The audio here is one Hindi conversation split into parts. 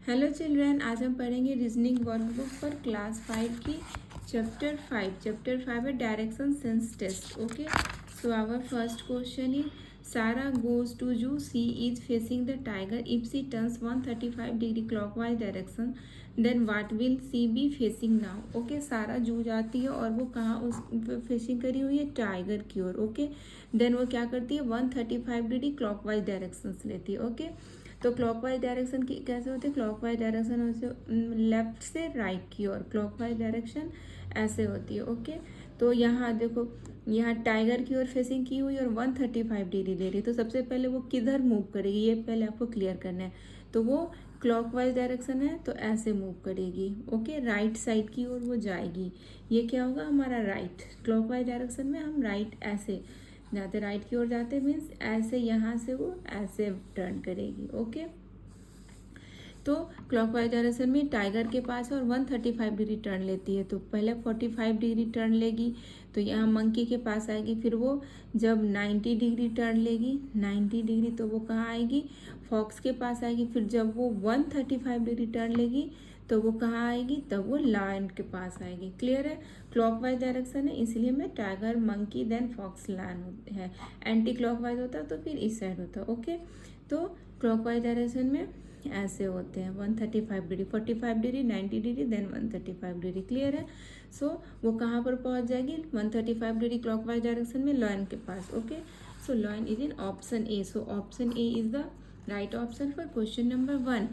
हेलो चिल्ड्रन, आज हम पढ़ेंगे रीजनिंग वर्कबुक पर क्लास 5 की चैप्टर 5 है direction sense test. Okay, so our first question is Sara goes to zoo. She is facing the tiger. If she turns 135 degree clockwise direction then what will she be facing now. Okay, Sara zoo जाती है और वो कहाँ उस फेसिंग करी हुई है? टाइगर की ओर. ओके, देन वो क्या करती है? 135 डिग्री क्लॉकवाइज डायरेक्शन लेती है. ओके, तो क्लॉकवाइज डायरेक्शन की कैसे होती है? क्लॉकवाइज डायरेक्शन लेफ्ट से राइट की ओर क्लॉकवाइज डायरेक्शन ऐसे होती है. ओके, तो यहाँ देखो, यहाँ टाइगर की ओर फेसिंग की हुई और 135 डिग्री ले रही. तो सबसे पहले वो किधर मूव करेगी ये पहले आपको क्लियर करना है. तो वो क्लॉकवाइज डायरेक्शन है तो ऐसे मूव करेगी. ओके, राइट साइड की ओर वो जाएगी. ये क्या होगा? हमारा राइट. क्लॉकवाइज डायरेक्शन में हम राइट ऐसे जाते, राइट की ओर जाते मीन्स ऐसे, यहाँ से वो ऐसे टर्न करेगी. ओके, तो क्लॉकवाइज डायरेक्शन में टाइगर के पास है और 135 डिग्री टर्न लेती है. तो पहले 45 डिग्री टर्न लेगी तो यहाँ मंकी के पास आएगी. फिर वो जब 90 डिग्री टर्न लेगी 90 डिग्री तो वो कहाँ आएगी? फॉक्स के पास आएगी. फिर जब वो 135 डिग्री टर्न लेगी तो वो कहाँ आएगी? तब वो लायन के पास आएगी. क्लियर है? क्लॉकवाइज डायरेक्शन है इसलिए में tiger, monkey, then fox, lion है. एंटी क्लॉकवाइज होता तो फिर इस साइड होता. ओके, तो क्लॉकवाइज डायरेक्शन में ऐसे होते हैं 135 degree, 45 degree, 90 degree, then 135 degree. Clear है? सो वो कहाँ पर पहुँच जाएगी? 135 डिग्री क्लॉकवाइज डायरेक्शन में लायन के पास. Okay, so lion is in option A. So option A is the right option for question number 1.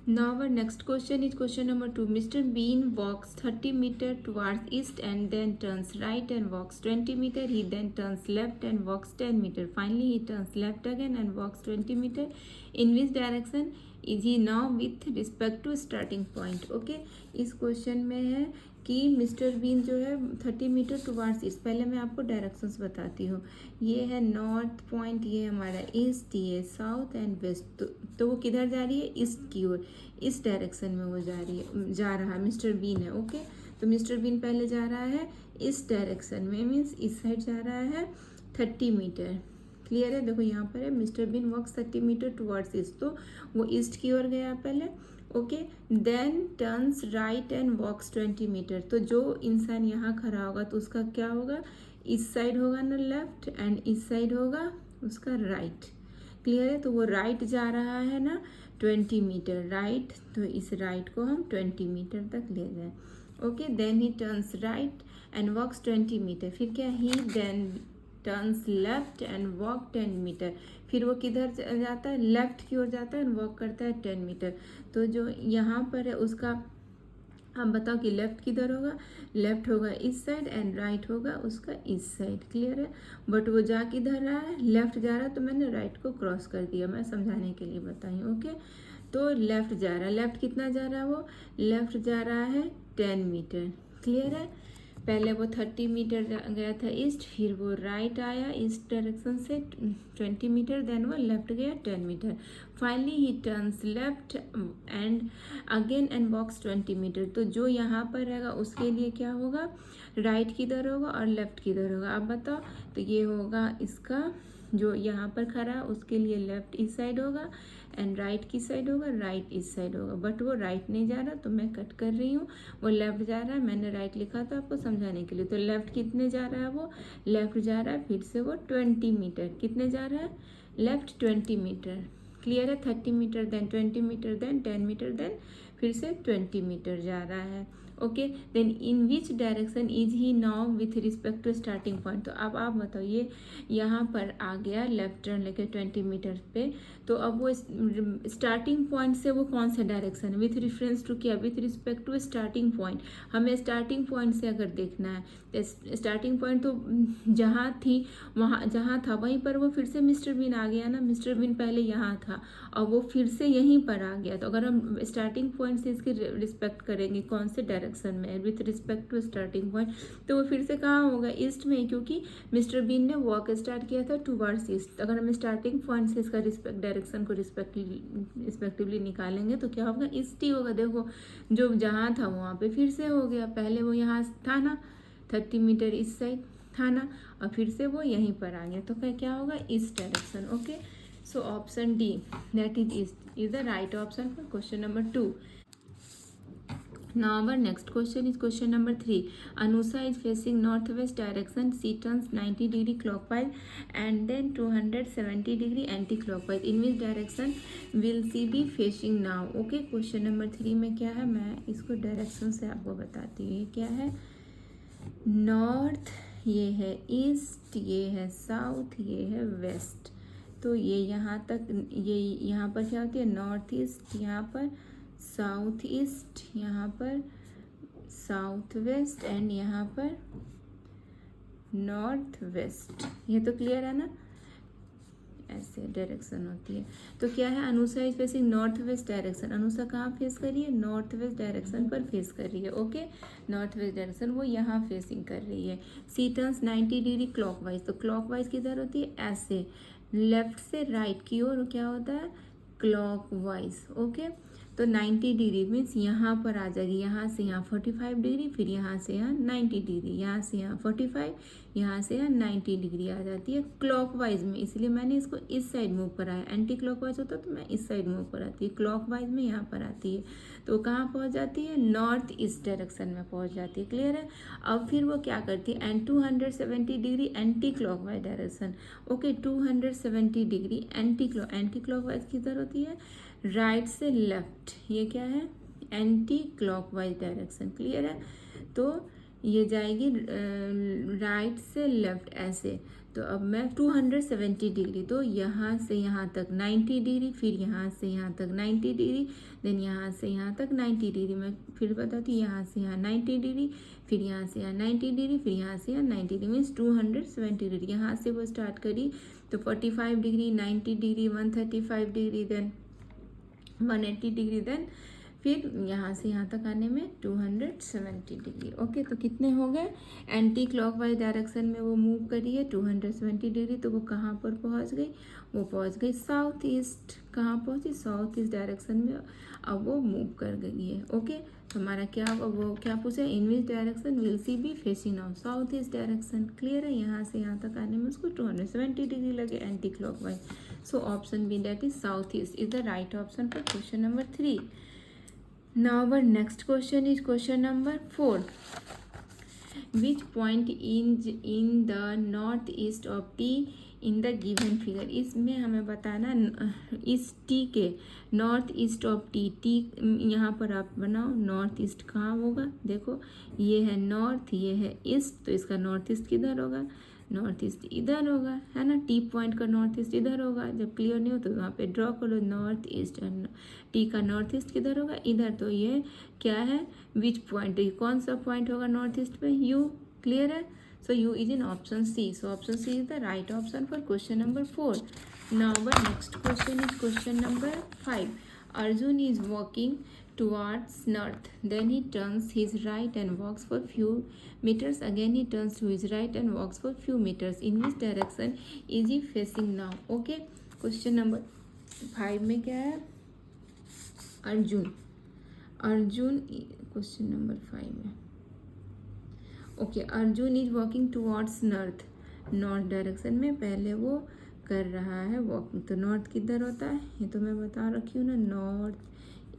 Now our next question is question number 2. Mr. Bean walks 30 meter towards east and then turns right and walks 20 meter. He then turns left and walks 10 meter. Finally, he turns left again and walks 20 meter. In which direction is he now with respect to starting point? Okay, इस क्वेश्चन में है कि मिस्टर बीन जो है 30 मीटर टुवार्ड्स ईस्ट. पहले मैं आपको डायरेक्शंस बताती हूँ. ये है नॉर्थ पॉइंट, ये हमारा ईस्ट, ये साउथ एंड वेस्ट. तो वो किधर जा रही है? ईस्ट की ओर. इस डायरेक्शन में वो जा रहा है मिस्टर बीन है. ओके, तो मिस्टर बीन पहले जा रहा है इस डायरेक्शन में मीन्स इस साइड जा रहा है 30 मीटर. क्लियर है? देखो यहाँ पर है mister Bean walks 30 metre towards east. तो वो ईस्ट की ओर गया पहले. Okay, then turns right and walks 20 metre. तो जो इंसान यहाँ खड़ा होगा तो उसका क्या होगा? इस साइड होगा ना लेफ्ट एंड इस साइड होगा उसका राइट. क्लियर है? तो वो राइट जा रहा है ना 20 मीटर राइट. तो इस राइट को हम 20 मीटर तक ले जाए. Okay, then he turns right and walks 20 metre. फिर क्या? He then turns left and walk 10 metre. फिर वो किधर जाता है? लेफ्ट की ओर जाता है एंड वॉक करता है 10 मीटर. तो जो यहाँ पर है उसका आप बताओ कि लेफ्ट किधर होगा? लेफ्ट होगा इस साइड एंड राइट होगा उसका इस साइड. क्लियर है? बट वो जा किधर रहा है? लेफ्ट जा रहा है. तो मैंने राइट को क्रॉस कर दिया, मैं समझाने के लिए बताई. ओके, तो लेफ्ट जा रहा है. लेफ्ट कितना जा रहा है? वो लेफ्ट जा रहा है 10 मीटर. क्लियर है? पहले वो 30 मीटर गया था ईस्ट, फिर वो राइट आया इस डायरेक्शन से 20 मीटर, देन वो लेफ्ट गया 10 metre. Finally he turns left and again and walks 20 metre. तो जो यहाँ पर रहेगा उसके लिए क्या होगा? राइट किधर होगा और लेफ्ट किधर होगा? आप बताओ. तो ये होगा इसका जो यहाँ पर खड़ा है उसके लिए लेफ्ट इस साइड होगा एंड राइट की साइड होगा, राइट इस साइड होगा. बट वो राइट नहीं जा रहा तो मैं कट कर रही हूँ. वो लेफ्ट जा रहा है, मैंने राइट लिखा था आपको समझाने के लिए. तो लेफ्ट कितने जा रहा है? वो लेफ्ट जा रहा है फिर से वो 20 मीटर. कितने जा रहा है? Left 20 metre. क्लियर है? 30 metre then 20 metre then 10 metre then फिर से 20 मीटर जा रहा है. Okay, then in which direction is he now with respect to starting point. तो अब आप बताओ, ये यहाँ पर आ गया लेफ्ट टर्न लेके 20 मीटर पे. तो अब वो स्टार्टिंग पॉइंट से वो कौन सा डायरेक्शन है? विथ रेफरेंस टू क्या? With respect to starting point. हमें स्टार्टिंग पॉइंट से अगर देखना है तो स्टार्टिंग पॉइंट तो जहाँ थी वहाँ जहाँ था वहीं पर वो फिर से मिस्टर बीन आ गया ना. मिस्टर बीन पहले यहाँ था और वो फिर से यहीं पर आ गया. तो अगर हम स्टार्टिंग पॉइंट से इसके रिस्पेक्ट करेंगे कौन से डायरेक्शन में with respect to starting point, तो वो फिर से कहाँ होगा? ईस्ट में, क्योंकि मिस्टर बीन ने वॉक स्टार्ट किया था टुवर्ड्स ईस्ट. अगर हम स्टार्टिंग पॉइंट से इसका डायरेक्शन को रिस्पेक्टिवली निकालेंगे तो क्या होगा? ईस्ट ही होगा. देखो, जो जहाँ था वहाँ पे फिर से हो गया. पहले वो यहाँ था ना 30 मीटर इस साइड था ना, और फिर से वो यहीं पर आ गया. तो क्या होगा? इस direction. Okay, So option D, that is the right option for question number 2. Now our next question is question number 3. Anusha is facing northwest direction. She turns 90 degree clockwise and then 270 degree anti-clockwise. In which direction will she be facing now? Okay, question number 3 में क्या है, मैं इसको डायरेक्शन से आपको बताती हूँ. ये क्या है, नॉर्थ, ये है ईस्ट, ये है साउथ, ये है वेस्ट. तो ये यहाँ तक, ये यहाँ पर क्या होती है, नॉर्थ ईस्ट, यहाँ पर साउथ ईस्ट, यहाँ पर साउथ वेस्ट एंड यहाँ पर नॉर्थ वेस्ट. ये तो क्लियर है ना, ऐसे डायरेक्शन होती है. तो क्या है, Anusha is facing north west direction. Anusha कहाँ फेस कर रही है, नॉर्थ वेस्ट डायरेक्शन पर फेस कर रही है. ओके, नॉर्थ वेस्ट डायरेक्शन वो यहाँ फेसिंग कर रही है. She turns 90 degree clockwise. तो क्लॉकवाइज किधर होती है, ऐसे लेफ्ट से राइट की ओर क्या होता है, क्लॉकवाइज. ओके, तो 90 डिग्री मीन्स यहाँ पर आ जाएगी, यहाँ से यहाँ 45 डिग्री, फिर यहाँ से यहाँ 90 डिग्री, यहाँ से यहाँ 45, यहाँ से यहाँ 90 डिग्री आ जाती है क्लॉकवाइज में. इसलिए मैंने इसको इस साइड मूव कराया. एंटी क्लॉकवाइज होता तो मैं इस साइड मूव कराती है, क्लॉकवाइज में यहाँ पर आती है. तो कहाँ पहुँच जाती है, नॉर्थ ईस्ट डायरेक्शन में पहुँच जाती है. क्लियर है. अब फिर वो क्या करती है, and 270 degree anti clockwise direction. Okay, 270 degree anti clockwise किधर होती है, राइट से लेफ्ट. ये क्या है, एंटी क्लॉकवाइज डायरेक्शन. क्लियर है. तो ये जाएगी राइट से लेफ्ट ऐसे. तो अब मैं 270 डिग्री, तो यहाँ से यहाँ तक 90 डिग्री, फिर यहाँ से यहाँ तक 90 डिग्री, देन यहाँ से यहाँ तक 90 डिग्री. मैं फिर बताती हूँ, यहाँ से यहाँ 90 डिग्री, फिर यहाँ से यहाँ 90 डिग्री, फिर यहाँ से यहाँ 90 डिग्री मीन्स 270 डिग्री. यहाँ से वो स्टार्ट करी तो 45 degree, 90 degree, 135 degree, then 180 degree, then फिर यहाँ से यहाँ तक आने में 270 डिग्री. ओके, तो कितने हो गए, एंटी क्लॉकवाइज डायरेक्शन में वो मूव करी है 270 डिग्री. तो वो कहाँ पर पहुँच गई, वो पहुँच गई साउथ ईस्ट. कहाँ पहुँची, साउथ ईस्ट डायरेक्शन में अब वो मूव कर गई है. ओके, तो हमारा क्या होगा, वो क्या पूछा, in which direction will she be facing now, south east direction. Clear है. यहाँ से यहाँ तक आने में उसको 270 डिग्री लगे anti clockwise. So option B, that is south east, is the right option for question number 3. Now our next question is question number 4. Which point in the northeast of T in the given figure. इसमें हमें बताना इस T के नॉर्थ ईस्ट ऑफ टी यहाँ पर आप बनाओ. नॉर्थ ईस्ट कहाँ होगा, देखो ये है नॉर्थ, ये है ईस्ट, तो इसका नॉर्थ ईस्ट किधर होगा, नॉर्थ ईस्ट इधर होगा, है ना. टी पॉइंट का नॉर्थ ईस्ट इधर होगा. जब क्लियर नहीं हो तो वहाँ पे ड्रॉ कर लो नॉर्थ ईस्ट. टी का नॉर्थ ईस्ट किधर होगा, इधर. तो ये क्या है, विच पॉइंट, कौन सा पॉइंट होगा नॉर्थ ईस्ट पे, यू. क्लियर है. So U is in option C. So option C is the right option for question number 4. Now our next question is question number 5. Arjun is walking towards north. Then he turns his right and walks for few meters. Again he turns to his right and walks for few meters. In which direction is he facing now? Okay. Question number 5 में क्या है, अर्जुन. क्वेश्चन नंबर 5 में okay, Arjun is walking towards north direction में पहले वो कर रहा है वॉकिंग. तो नॉर्थ किधर होता है, ये तो मैं बता रखी हूँ ना, नॉर्थ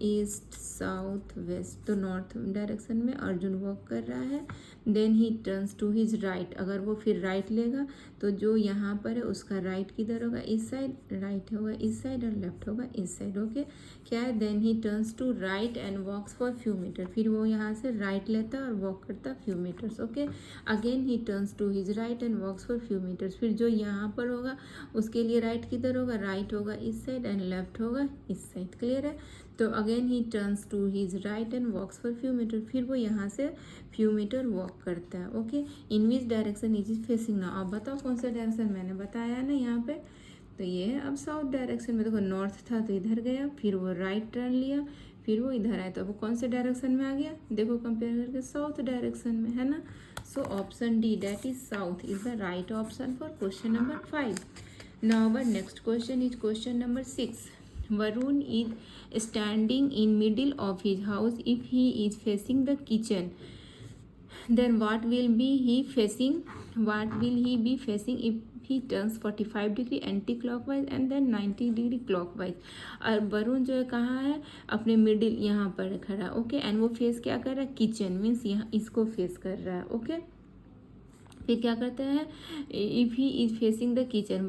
ईस्ट साउथ वेस्ट. तो नॉर्थ डायरेक्शन में अर्जुन वॉक कर रहा है. Then he turns to his right. अगर वो फिर राइट लेगा तो जो यहाँ पर है उसका राइट किधर होगा, इस साइड. राइट होगा इस साइड और लेफ्ट होगा इस साइड. ओके, क्या है, then he turns to right and walks for few metre. फिर वो यहाँ से राइट लेता है और वॉक करता है few metres. Okay, again he turns to his right and walks for few metres. फिर जो यहाँ पर होगा उसके लिए राइट किधर होगा, राइट होगा इस साइड एंड लेफ्ट होगा इस साइड. क्लियर है. तो again he turns to his right and walks for few metre. फिर वो यहाँ से फ्यू मीटर वॉक करता है. Okay, in which direction is is facing now. आप बताओ कौन सा डायरेक्शन, मैंने बताया ना यहाँ पे. तो ये है अब साउथ डायरेक्शन में. देखो नॉर्थ था तो इधर गया, फिर वो राइट टर्न लिया, फिर वो इधर आया. तो वो कौन से डायरेक्शन में आ गया, देखो कंपेयर करके साउथ डायरेक्शन में, है ना. सो option D, that is south, is the right option for question number 5. Now our next question is question number 6. Varun is standing in middle of his house. If he is facing the kitchen, then what will he be facing if he turns 45 degree anti clockwise and then 90 degree clockwise. और वरुण जो है कहाँ है, अपने मिडिल यहाँ पर खड़ा, ओके। एंड वो फेस क्या कर रहा है, किचन, मीन्स यहाँ इसको फेस कर रहा है, ओके। फिर क्या करते हैं, if he is facing the kitchen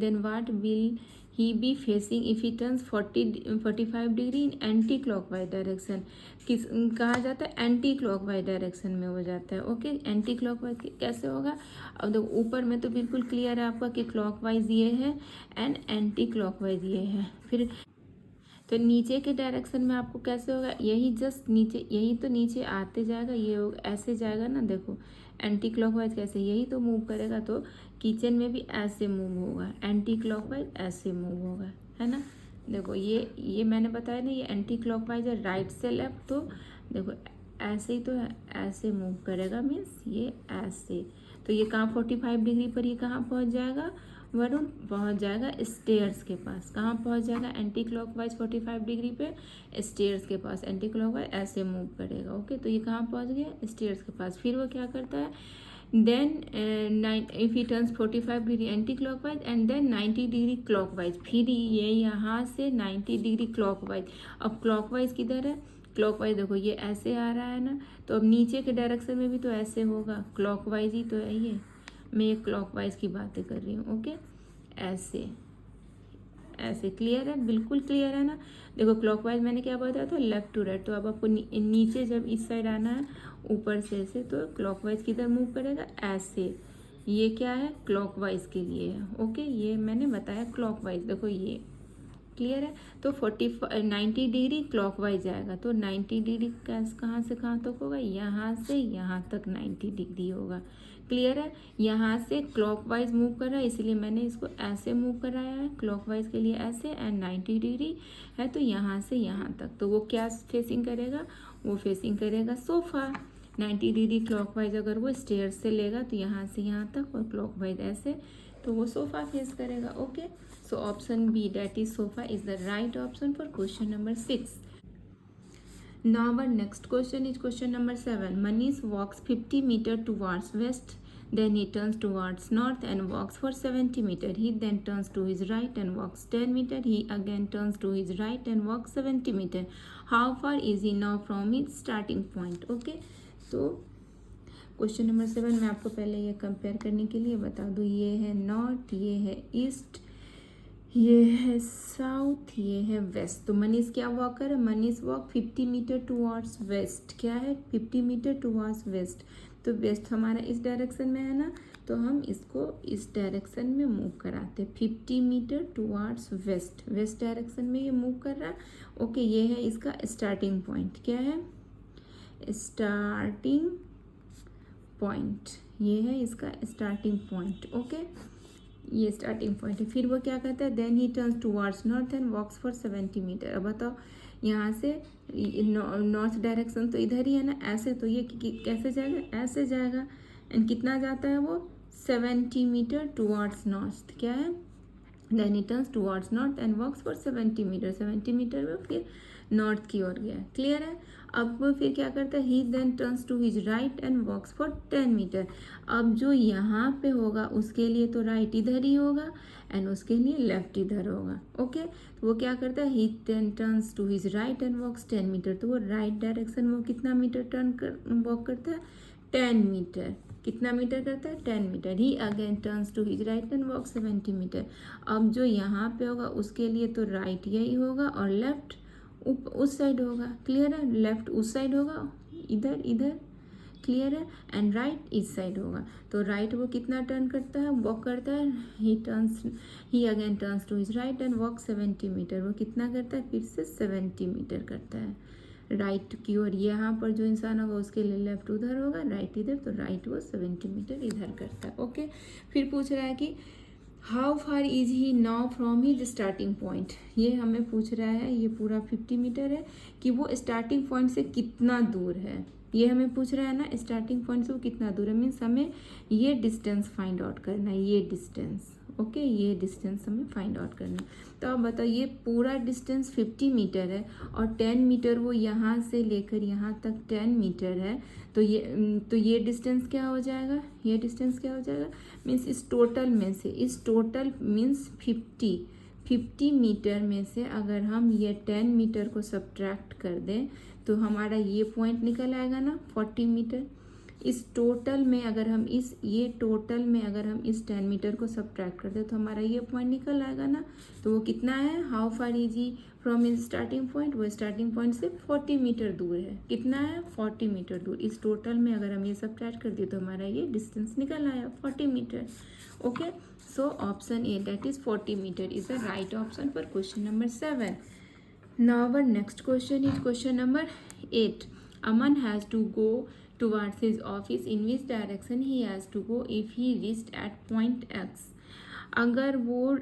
then what will he be facing if he turns 45 degree in anti clockwise direction. किस कहा जाता है, एंटी क्लॉकवाइज डायरेक्शन में हो जाता है, ओके। एंटी क्लॉकवाइज कैसे होगा, अब देखो ऊपर में तो बिल्कुल क्लियर है आपका कि क्लॉकवाइज ये है एंड एंटी क्लॉकवाइज ये है। फिर तो नीचे के डायरेक्शन में आपको कैसे होगा, यही जस्ट नीचे, यही तो नीचे आते जाएगा, ये होगा ऐसे जाएगा ना, देखो एंटी क्लॉकवाइज कैसे, यही तो मूव करेगा, तो किचन में भी ऐसे मूव होगा, एंटी क्लॉकवाइज ऐसे मूव होगा, है ना। देखो ये मैंने बताया ना, ये एंटी क्लॉकवाइज है राइट से लेफ्ट, तो देखो ऐसे ही तो है, ऐसे मूव करेगा, मीन्स ये ऐसे। तो ये कहाँ 45 डिग्री पर ये कहाँ पहुँच जाएगा, वरुण पहुंच जाएगा स्टेयर्स के पास। कहाँ पहुंच जाएगा, एंटी क्लॉकवाइज 45 डिग्री पे स्टेयर्स के पास। एंटी क्लॉकवाइज ऐसे मूव करेगा, ओके। तो ये कहाँ पहुंच गया, स्टेयर्स के पास। फिर वो क्या करता है, then if he turns 45 degree anti clockwise and then 90 degree clockwise. फिर ये यहाँ से 90 डिग्री क्लॉकवाइज। अब क्लॉकवाइज किधर है, क्लॉकवाइज देखो ये ऐसे आ रहा है ना, तो अब नीचे के डायरेक्शन में भी तो ऐसे होगा, क्लॉकवाइज ही तो है ये, मैं ये क्लॉकवाइज की बातें कर रही हूँ, ओके। ऐसे ऐसे क्लियर है, बिल्कुल क्लियर है ना। देखो क्लॉकवाइज मैंने क्या बताया था, लेफ्ट टू राइट। तो अब आपको नीचे जब इस साइड आना है ऊपर से ऐसे, तो क्लॉकवाइज किधर मूव करेगा, ऐसे। ये क्या है, क्लॉकवाइज के लिए है, ओके। ये मैंने बताया क्लॉकवाइज, देखो ये क्लियर है। तो 90 डिग्री क्लॉकवाइज जाएगा, तो 90 डिग्री कहाँ से कहाँ तक होगा, यहाँ से यहाँ तक 90 डिग्री होगा, क्लियर है। यहाँ से क्लॉकवाइज मूव कर रहा है, इसलिए मैंने इसको ऐसे मूव कराया है, क्लॉकवाइज के लिए ऐसे, एंड 90 डिग्री है तो यहाँ से यहाँ तक। तो वो क्या फेसिंग करेगा, वो फेसिंग करेगा सोफ़ा। 90 डिग्री क्लॉकवाइज अगर वो स्टेयर से लेगा तो यहाँ से यहाँ तक, और क्लॉकवाइज ऐसे, तो वो सोफ़ा फेस करेगा, okay. So option B, that is sofa, is the right option for question number 6. Now our next question is question number 7. Manish walks 50 meter towards west, then he turns towards north and walks for 70 meter. He then turns to his right and walks 10 meter. He again turns to his right and walks 70 meter. How far is he now from his starting point? Okay, तो क्वेश्चन नंबर 7 मैं आपको पहले ये कंपेयर करने के लिए बता दूँ, ये है नॉर्थ, ये है ईस्ट, ये है साउथ, ये है वेस्ट। तो मनीष क्या वॉक कर रहा है, Manish walk 50 metre towards west. क्या है, 50 मीटर टुवर्ड्स वेस्ट। तो वेस्ट हमारा इस डायरेक्शन में है ना, तो हम इसको इस डायरेक्शन में मूव कराते हैं। 50 metre towards west, west direction में ये मूव कर रहा है, ओके। ये है इसका स्टार्टिंग पॉइंट, क्या है, स्टार्टिंग पॉइंट, ये है इसका स्टार्टिंग पॉइंट, ओके। ये स्टार्टिंग पॉइंट है। फिर वो क्या कहता है, then he turns towards north and walks for 70 metre. अब बताओ यहाँ से नॉर्थ डायरेक्शन तो इधर ही है ना, ऐसे, तो ये कैसे जाएगा, ऐसे जाएगा, एंड कितना जाता है वो, 70 मीटर टुवर्ड्स नॉर्थ। क्या है, then he turns towards north and walks for 70 metre. 70 metre में फिर नॉर्थ की ओर गया, क्लियर है। अब वो फिर क्या करता है, he then turns to his right and walks for 10 metre. अब जो यहाँ पे होगा उसके लिए तो राइट इधर ही होगा एंड उसके लिए लेफ्ट इधर होगा, ओके। तो वो क्या करता है, he then turns to his right and walks 10 metre. तो वो राइट डायरेक्शन में कितना मीटर वॉक करता है, 10 मीटर। कितना मीटर करता है, 10 metre. He again turns to his right and walk 70 metre. अब जो यहाँ पे होगा उसके लिए तो राइट यही होगा और लेफ्ट उस साइड होगा, क्लियर है। लेफ्ट उस साइड होगा, इधर इधर, क्लियर है। एंड राइट इस साइड होगा। तो राइट वो कितना टर्न करता है, वॉक करता है, he again turns to his right and walk 70 metre. वो कितना करता है, फिर से 70 मीटर करता है राइट की ओर। यहाँ पर जो इंसान होगा उसके लिए लेफ्ट उधर होगा, राइट इधर, तो राइट वो 70 मीटर इधर करता है, ओके। फिर पूछ रहा है कि how far is he now from his starting point. ये हमें पूछ रहा है, ये पूरा 50 मीटर है, कि वो स्टार्टिंग पॉइंट से कितना दूर है, ये हमें पूछ रहा है ना। स्टार्टिंग पॉइंट से वो कितना दूर है, मीन्स हमें ये डिस्टेंस फाइंड आउट करना है, ये डिस्टेंस, ओके, ये डिस्टेंस हमें फाइंड आउट करना है। तो अब बताओ, ये पूरा डिस्टेंस 50 मीटर है और 10 मीटर वो यहाँ से लेकर यहाँ तक 10 मीटर है। तो ये डिस्टेंस क्या हो जाएगा, ये डिस्टेंस क्या हो जाएगा, मीन्स इस टोटल में से, इस टोटल मीन्स 50 मीटर में से अगर हम ये 10 मीटर को सब्ट्रैक्ट कर दें तो हमारा ये पॉइंट निकल आएगा ना 40 मीटर। इस टोटल में अगर हम इस 10 मीटर को सब्ट्रैक्ट कर दें तो हमारा ये पॉइंट निकल आएगा ना। तो वो कितना है, how far is he from is starting point, वो स्टार्टिंग पॉइंट से 40 मीटर दूर है। कितना है, 40 मीटर दूर। इस टोटल में अगर हम ये सब्ट्रैक्ट कर दिए तो हमारा ये डिस्टेंस निकल आया 40 metre. Okay, so option A that is 40 metre is the right option for question number 7. Now our next question is question number 8. Aman has to go towards his office. In which direction he has to go if he reached at point X? अगर वो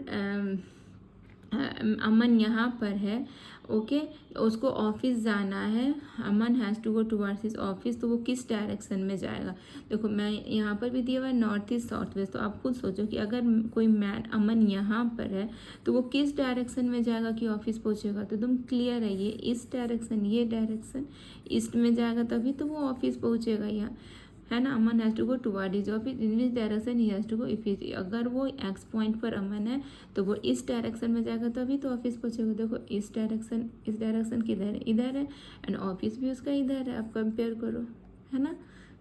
अमन यहाँ पर है, ओके, उसको ऑफिस जाना है, Aman has to go towards his office, तो वो किस डायरेक्शन में जाएगा। देखो मैं यहाँ पर भी दिया हुआ है नॉर्थ ईस्ट साउथ वेस्ट। तो आप खुद सोचो कि अगर कोई अमन यहाँ पर है तो वो किस डायरेक्शन में जाएगा कि ऑफिस पहुँचेगा। तो तुम क्लियर है, ये इस डायरेक्शन, ये डायरेक्शन ईस्ट में जाएगा तभी तो वो ऑफिस पहुँचेगा यहाँ, है ना। Aman has to go toward his office, in which direction he has to go if अगर वो एक्स पॉइंट पर अमन है तो वो इस डायरेक्शन में जाएगा तभी तो ऑफिस पहुँचेगा। देखो इस डायरेक्शन किधर है, इधर है, एंड ऑफिस भी उसका इधर है। आप कंपेयर करो, है ना।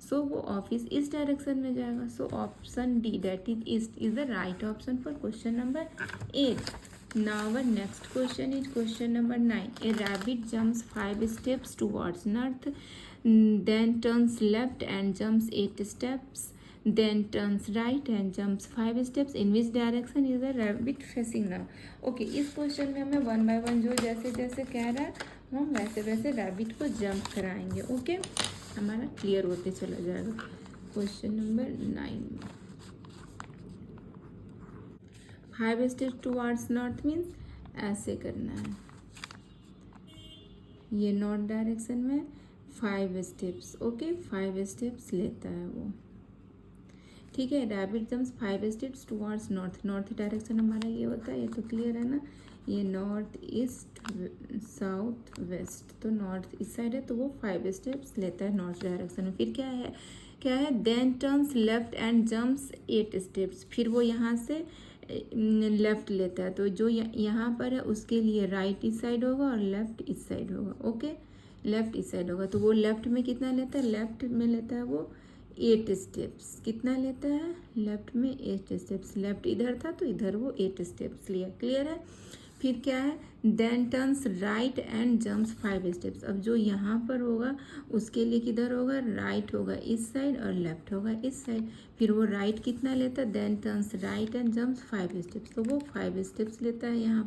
सो वो ऑफिस इस डायरेक्शन में जाएगा। सो option D that is east is the right option for question number 8. Now our next question is question number 9. A rabbit jumps 5 steps towards north, then turns left and jumps 8 steps, then turns right and jumps 5 steps. In which direction is the rabbit facing now? Okay, इस क्वेश्चन में हमें 1 by 1 जो जैसे जैसे कह रहा है हम वैसे वैसे रैबिट को जंप कराएंगे। ओके, हमारा क्लियर होते चला जाएगा। Question number 9, 5 steps towards north means ऐसे करना है, ये नॉर्थ डायरेक्शन में 5 स्टेप्स। ओके, 5 स्टेप्स लेता है वो, ठीक है। Rabbit jumps 5 steps towards north direction हमारा ये होता है, ये तो क्लियर है ना। ये नॉर्थ ईस्ट साउथ वेस्ट, तो नॉर्थ ईस्ट साइड है तो वो 5 स्टेप्स लेता है नॉर्थ डायरेक्शन में। फिर क्या है, then turns left and jumps 8 steps. फिर वो यहाँ से लेफ्ट लेता है, तो जो यहाँ पर है उसके लिए राइट इस साइड होगा और लेफ्ट इस साइड होगा। ओके, लेफ्ट इस साइड होगा तो वो लेफ्ट में कितना लेता है, लेफ्ट में लेता है वो 8 स्टेप्स। कितना लेता है, लेफ्ट में 8 स्टेप्स। लेफ्ट इधर था तो इधर वो 8 स्टेप्स लिया। क्लियर है। फिर क्या है, then turns right and jumps 5 steps. अब जो यहाँ पर होगा उसके लिए किधर होगा, राइट होगा इस साइड और लेफ्ट होगा इस साइड। फिर वो राइट कितना लेता है, then turns right and jumps 5 steps, तो वो 5 स्टेप्स लेता है यहाँ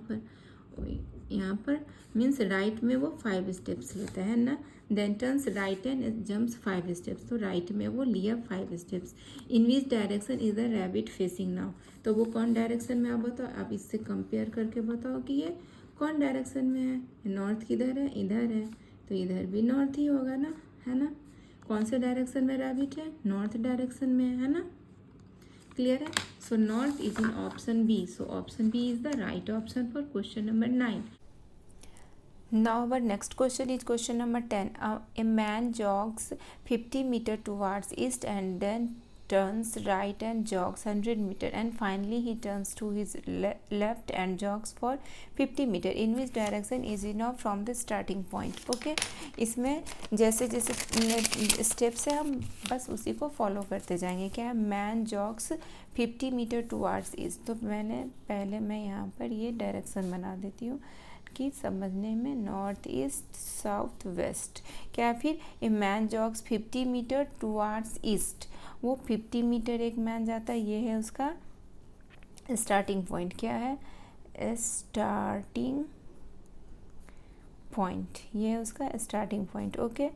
पर मीन्स राइट में वो 5 स्टेप्स लेता है ना। Then turns right and jumps 5 steps, तो राइट में वो लिया 5 steps. In which direction is the rabbit facing now, तो वो कौन डायरेक्शन में, आप बताओ, आप इससे कंपेयर करके बताओ कि ये कौन डायरेक्शन में है। नॉर्थ किधर है, इधर है, तो इधर भी नॉर्थ ही होगा ना, है ना। कौन से डायरेक्शन में रैबिट है, नॉर्थ डायरेक्शन में है ना। क्लियर है। So north is in option B, so option B is the right option for question number 9. Now our next question is question number 10. A man jogs 50 meter towards east and then turns right and jogs 100 meter and finally he turns to his left and jogs for 50 meter. In which direction is he now from the starting point? Okay, इसमें जैसे जैसे स्टेप्स है हम बस उसी को फॉलो करते जाएंगे। क्या है, man jogs 50 metre towards east, तो पहले मैं यहाँ पर ये डायरेक्शन बना देती हूँ कि समझने में, नॉर्थ ईस्ट साउथ वेस्ट। क्या फिर a man jogs 50 metre towards east, वो 50 मीटर एक मैन जाता है, ये है उसका स्टार्टिंग पॉइंट। क्या है, स्टार्टिंग पॉइंट, ये है उसका स्टार्टिंग पॉइंट। ओके,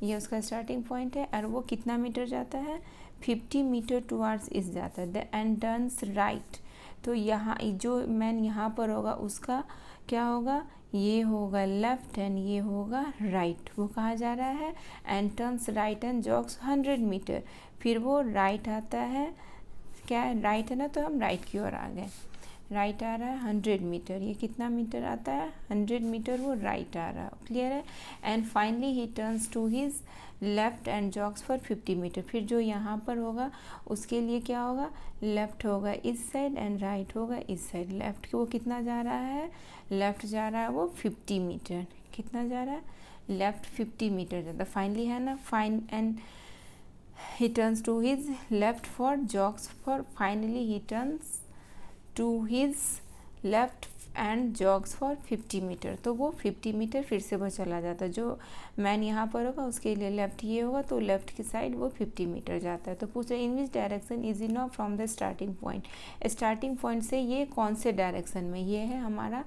ये उसका स्टार्टिंग पॉइंट है और वो कितना मीटर जाता है, 50 मीटर टुवार्ड्स ईस्ट जाता है। एंड टर्न्स राइट, तो यहाँ जो मैन यहाँ पर होगा उसका क्या होगा, ये होगा लेफ्ट एंड ये होगा राइट। वो कहाँ जा रहा है, and turns right and jogs 100 metre. फिर वो राइट आता है क्या है, राइट है ना, तो हम राइट की ओर आ गए। राइट आ रहा है 100 मीटर, ये कितना मीटर आता है 100 मीटर, वो राइट आ रहा है, क्लियर है। And finally he turns to his left and jogs for 50 metre. फिर जो यहाँ पर होगा उसके लिए क्या होगा, लेफ्ट होगा इस साइड एंड राइट होगा इस साइड। लेफ्ट वो कितना जा रहा है, लेफ्ट जा रहा है वो 50 मीटर, कितना जा रहा है, लेफ्ट 50 मीटर ज़्यादा। फाइनली है ना, fine and he turns to his left for jogs for finally he turns to his left and jogs for 50 metre. तो वो 50 मीटर फिर से वो चला जाता है। जो मैन यहाँ पर होगा उसके लिए लेफ्ट ये होगा, तो लेफ्ट की साइड वो 50 मीटर जाता है। तो पूछ रहे in which direction is in now from the starting point. Starting point से ये कौन से डायरेक्शन में, ये है हमारा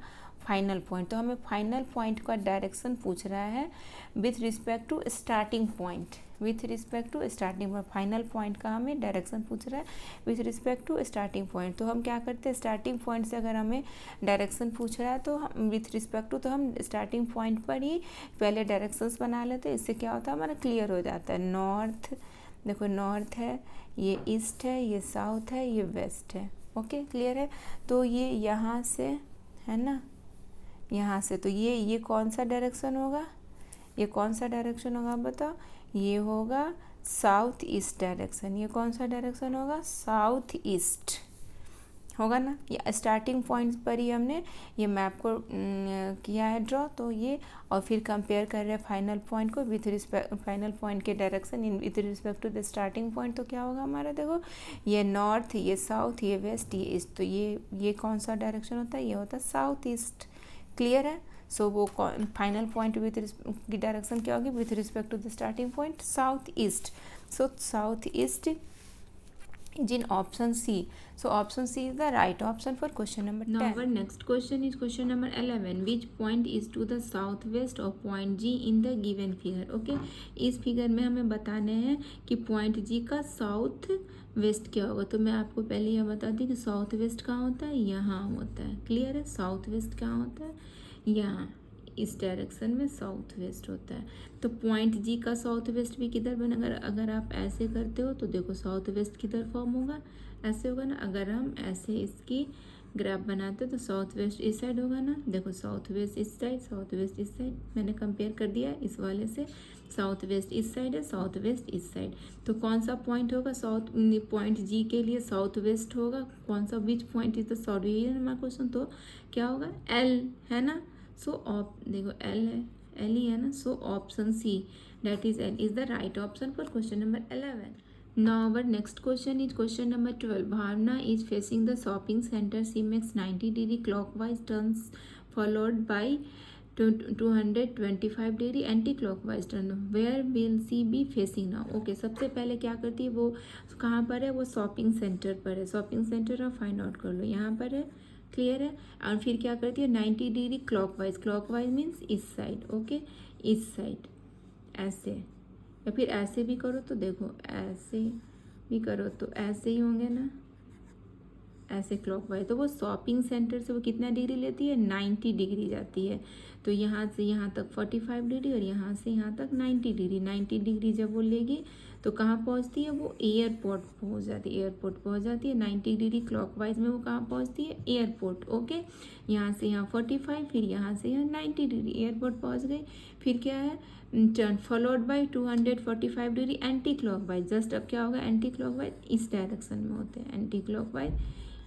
फाइनल पॉइंट। तो हमें फाइनल पॉइंट का डायरेक्शन पूछ रहा है with respect to starting point, with respect to starting point. Final point का हमें डायरेक्शन पूछ रहा है with respect to starting point. तो हम क्या करते हैं, स्टार्टिंग पॉइंट से अगर हमें डायरेक्शन पूछ रहा है तो हम विथ रिस्पेक्ट टू, तो हम स्टार्टिंग पॉइंट पर ही पहले डायरेक्शंस बना लेते हैं। इससे क्या होता है, हमारा क्लियर हो जाता है। नॉर्थ, देखो नॉर्थ है, ये ईस्ट है, ये साउथ है, ये वेस्ट है, ओके क्लियर है। तो ये यहाँ से है ना, यहाँ से, तो ये कौन सा डायरेक्शन होगा, ये कौन सा डायरेक्शन होगा आप बताओ, ये होगा साउथ ईस्ट डायरेक्शन। ये कौन सा डायरेक्शन होगा, साउथ ईस्ट होगा ना। ये स्टार्टिंग पॉइंट पर ही हमने ये मैप को किया है ड्रॉ। तो ये और फिर कंपेयर कर रहे हैं फाइनल पॉइंट को विथ रिस्पेक्ट, फाइनल पॉइंट के direction in with respect to the starting point. तो क्या होगा हमारा, देखो ये नॉर्थ, ये साउथ, ये वेस्ट, ये ईस्ट। तो ये कौन सा डायरेक्शन होता है, ये होता है साउथ ईस्ट, क्लियर है। सो वो फाइनल पॉइंट विथ की डायरेक्शन क्या होगी, with respect to the starting point south east. So south east is in option C. So option C is the right option for question number 10. Now our next question is question number 11. Which point is to the southwest of point G in the given figure? Okay, इस फिगर में हमें बताने हैं कि पॉइंट G का साउथ वेस्ट क्या होगा। तो मैं आपको पहले यह बता दी कि साउथ वेस्ट कहाँ होता है, यहाँ होता है, क्लियर है। साउथ वेस्ट कहाँ होता है, यहाँ, इस डायरेक्शन में साउथ वेस्ट होता है। तो पॉइंट जी का साउथ वेस्ट भी किधर बनेगा, अगर आप ऐसे करते हो तो देखो साउथ वेस्ट किधर फॉर्म होगा, ऐसे होगा ना। अगर हम ऐसे इसकी ग्राफ बनाते हो तो साउथ वेस्ट इस साइड होगा ना, देखो साउथ वेस्ट इस साइड, साउथ वेस्ट इस साइड, मैंने कंपेयर कर दिया इस वाले से। साउथ वेस्ट इस साइड है, साउथ वेस्ट इस साइड। तो कौन सा पॉइंट होगा, साउथ पॉइंट जी के लिए साउथ वेस्ट होगा। कौन सा, विच पॉइंट इज द साउथ, यही है हमारा क्वेश्चन। तो क्या होगा, एल है ना। सो देखो एल है, एल ही है ना। सो option see that is L is the right option for question number 11. Now our next question is question number 12. Bhavna is facing the shopping center. She makes 90-degree clockwise turns followed by 225-degree anti-clockwise turn. Where will she be facing now? Okay, सबसे पहले क्या करती है, वो कहाँ पर है, वो शॉपिंग सेंटर पर है। शॉपिंग सेंटर आप फाइंड आउट कर लो, यहाँ पर है, क्लियर है। और फिर क्या करती है, 90 डिग्री क्लॉकवाइज, क्लॉकवाइज मीन्स इस साइड, ओके इस साइड, ऐसे, या फिर ऐसे भी करो तो देखो ऐसे भी करो तो ऐसे ही होंगे ना, ऐसे क्लॉकवाइज। तो वो शॉपिंग सेंटर से वो कितना डिग्री लेती है, 90 डिग्री जाती है। तो यहाँ से यहाँ तक 45 डिग्री और यहाँ से यहाँ तक 90 डिग्री। 90 डिग्री जब वो लेगी तो कहाँ पहुँचती है, वो एयरपोर्ट पहुँच जाती है, एयरपोर्ट पहुँच जाती है। 90 डिग्री क्लॉकवाइज में वो कहाँ पहुँचती है, एयरपोर्ट, ओके। यहाँ से यहाँ 45, फिर यहाँ से यहाँ 90 डिग्री, एयरपोर्ट पहुँच गई। फिर क्या है, turn followed by 245 degree anti clockwise. Just अब क्या होगा, एंटी क्लॉकवाइज इस डायरेक्शन में होते हैं, एंटी क्लॉकवाइज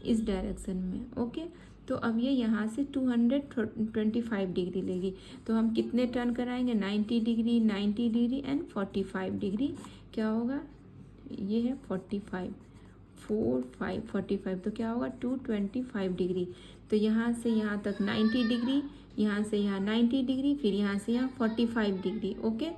इस डायरेक्शन में, ओके। तो अब ये यहाँ से 225 डिग्री लेगी। तो हम कितने टर्न कराएंगे, 90 डिग्री, 90 डिग्री एंड 45 डिग्री। क्या होगा, ये है 45, 45, तो क्या होगा 225 डिग्री। तो यहाँ से यहाँ तक 90 डिग्री, यहाँ से यहाँ 90 डिग्री, फिर यहाँ से यहाँ 45 डिग्री, ओके।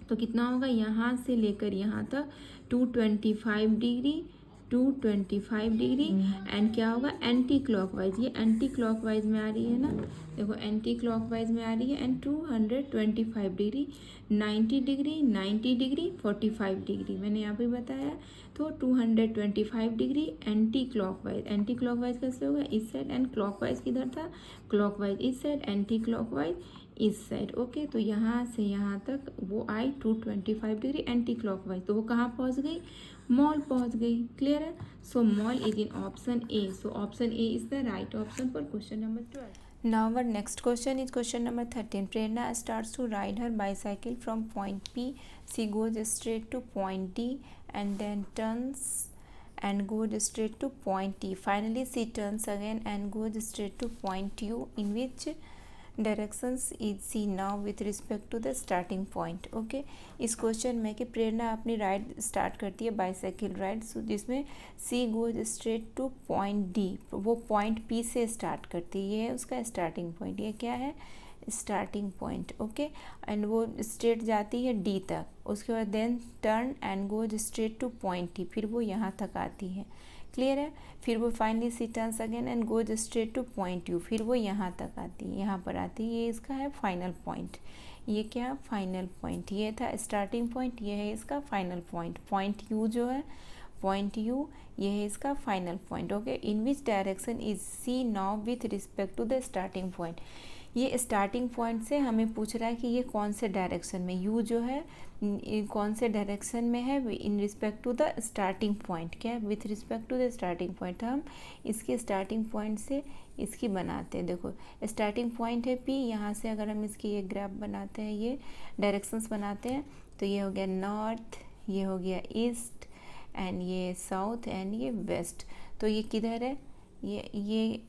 तो कितना होगा, यहाँ से लेकर यहाँ तक 225 डिग्री, 225 डिग्री एंड क्या होगा, एंटी क्लॉकवाइज। ये एंटी क्लॉकवाइज में आ रही है ना, देखो एंटी क्लॉकवाइज में आ रही है and 225 degree, 90 degree, 90 degree, 45 degree मैंने यहाँ पे बताया। तो 225 डिग्री एंटी क्लॉकवाइज कैसे होगा, इस साइड, एंड क्लॉकवाइज किधर था, क्लॉकवाइज इस साइड, एंटी क्लॉकवाइज इस साइड। ओके, तो यहाँ से यहाँ तक वो आई 225 डिग्री एंटी क्लॉकवाइज, तो वो कहाँ पहुँच गई, मॉल पहुँच गई। क्लियर है। So mall is in option A, so option A is the right option for question number 12. Now our next question is question number 13. Prerna starts to ride her bicycle from point P. She goes straight to point D and then turns and goes straight to point T. Finally, she turns again and goes straight to point U. In which directions is she now with respect to the starting point. Okay, इस क्वेश्चन में कि प्रेरणा अपनी राइड स्टार्ट करती है बाइसाइकिल राइड, जिसमें she goes straight to point D, वो पॉइंट पी से स्टार्ट करती है, ये है उसका स्टार्टिंग पॉइंट, ये क्या है स्टार्टिंग पॉइंट। ओके, एंड वो स्ट्रेट जाती है डी तक, उसके बाद then turn and goes straight to point T, फिर वो यहाँ तक आती है। क्लियर है। फिर वो finally she turns again and goes straight to point U, फिर वो यहाँ तक आती है, यहाँ पर आती है, ये इसका है फाइनल पॉइंट। ये क्या फाइनल पॉइंट, ये था स्टार्टिंग पॉइंट, ये है इसका फाइनल पॉइंट। पॉइंट यू जो है, पॉइंट यू, ये है इसका final point. Okay, in which direction is she now with respect to the starting point. ये स्टार्टिंग पॉइंट से हमें पूछ रहा है कि ये कौन से डायरेक्शन में, यू जो है कौन से डायरेक्शन में है in respect to the starting point, क्या with respect to the starting point. हम इसके स्टार्टिंग पॉइंट से इसकी बनाते हैं। देखो स्टार्टिंग पॉइंट है पी, यहाँ से अगर हम इसकी ये ग्राफ बनाते हैं, ये डायरेक्शंस बनाते हैं, तो ये हो गया नॉर्थ, ये हो गया ईस्ट, एंड ये साउथ, एंड ये वेस्ट। तो ये किधर है, ये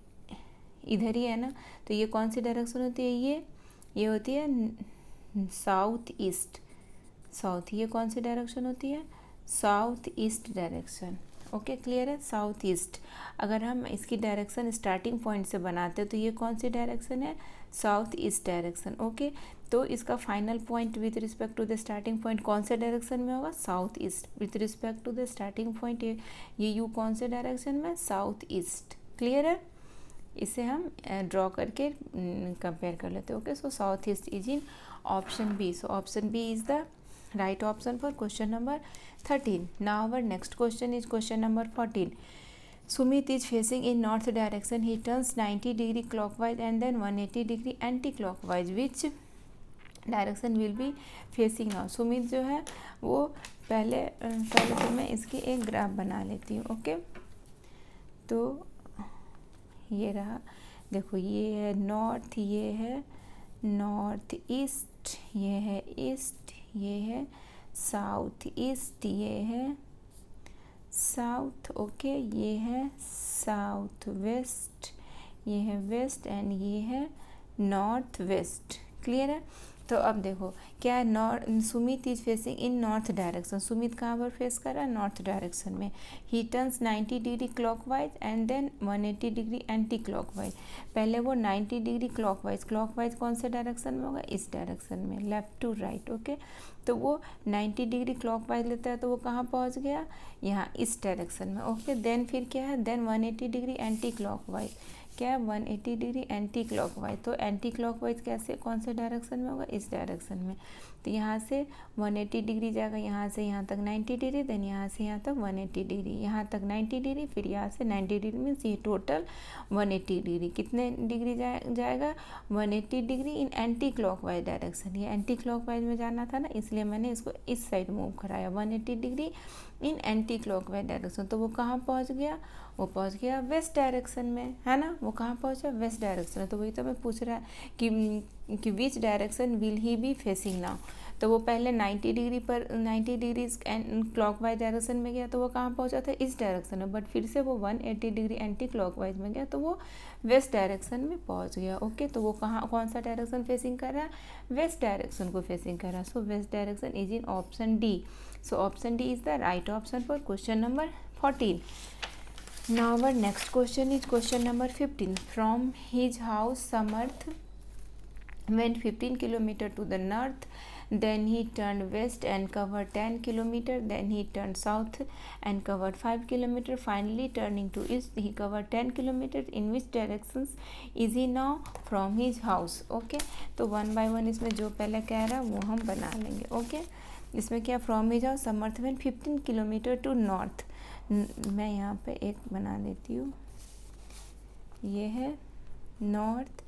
इधर ही है ना, तो ये कौन सी डायरेक्शन होती है, ये होती है साउथ ईस्ट, साउथ। ये कौन सी डायरेक्शन होती है, south east direction. Okay, clear है, साउथ ईस्ट। अगर हम इसकी डायरेक्शन स्टार्टिंग पॉइंट से बनाते हैं तो ये कौन सी डायरेक्शन है, साउथ ईस्ट डायरेक्शन। ओके, तो इसका final point with respect to the starting point कौन से डायरेक्शन में होगा, south east. With respect to the starting point ये यू कौन से डायरेक्शन में, साउथ ईस्ट। क्लियर है। इसे हम ड्रॉ करके कंपेयर कर लेते हैं। Okay, so south east is in option B, so option B is the right option for question number 13. Now our next question is question number 14. Sumit is facing in north direction. He turns 90 degree clockwise and then 180 degree anti-clockwise. Which direction will be facing now? Sumit जो है वो पहले तो मैं इसकी एक ग्राफ बना लेती हूँ। ओके, तो ये रहा, देखो ये है नॉर्थ, ये है नॉर्थ ईस्ट, ये है ईस्ट, ये है साउथ ईस्ट, ये है साउथ। ओके, ये है साउथ वेस्ट, ये है वेस्ट, एंड ये है नॉर्थ वेस्ट। क्लियर है। तो अब देखो क्या है, Sumit is facing in north direction. Sumit कहाँ पर फेस कर रहा है, नॉर्थ डायरेक्शन में। He turns 90 degree clockwise and then 180 degree anti clockwise. पहले वो 90 डिग्री क्लॉकवाइज, क्लॉकवाइज कौन से डायरेक्शन में होगा, इस डायरेक्शन में, लेफ्ट टू राइट। ओके, तो वो 90 डिग्री क्लॉकवाइज लेता है, तो वो कहाँ पहुँच गया, यहाँ इस डायरेक्शन में। ओके, देन फिर क्या है, देन 180 डिग्री एंटी क्लॉकवाइज, क्या है 180 डिग्री एंटी क्लॉकवाइज। तो एंटी क्लॉकवाइज कैसे, कौन से डायरेक्शन में होगा, इस डायरेक्शन में। तो यहाँ से 180 डिग्री जाएगा, यहाँ से यहाँ तक 90 डिग्री, देन यहाँ से यहाँ तक 180 डिग्री, यहाँ तक 90 डिग्री, फिर यहाँ से 90 डिग्री, मीन्स ये टोटल 180 डिग्री। कितने डिग्री जाएगा, 180 degree in anti clockwise direction. ये एंटी क्लॉकवाइज में जाना था ना, इसलिए मैंने इसको इस साइड मूव कराया, 180 degree in anti clockwise direction. तो वो कहाँ पहुँच गया, वो पहुँच गया वेस्ट डायरेक्शन में, है ना। वो कहाँ पहुँचा, वेस्ट डायरेक्शन में। तो वही तो मैं पूछ रहा कि विच direction will he be facing now. तो वो पहले 90 डिग्री पर 90 डिग्री क्लॉकवाइज डायरेक्शन में गया, तो वो कहाँ पहुँचा था, इस डायरेक्शन में। बट फिर से वो 180 डिग्री एंटी क्लॉकवाइज में गया, तो वो वेस्ट डायरेक्शन में पहुँच गया। ओके, तो वो कौन सा डायरेक्शन फेसिंग कर रहा है, वेस्ट डायरेक्शन को फेसिंग कर रहा है। So west direction is in option D. So option D is the right option for question number 14. Now our next question is question number 15. From his house, Samarth went 15 kilometers to the north then he turned west and covered 10 kilometer, then he turned south and covered 5 kilometer, finally turning to east he covered 10 kilometer. In which directions is he now from his house? Okay तो 1 by 1 इसमें जो पहले कह रहा है वो हम बना लेंगे. ओके इसमें क्या फ्रॉम हिज हाउस समर्थन 15 किलोमीटर टू नॉर्थ. मैं यहाँ पे एक बना देती हूँ, ये है north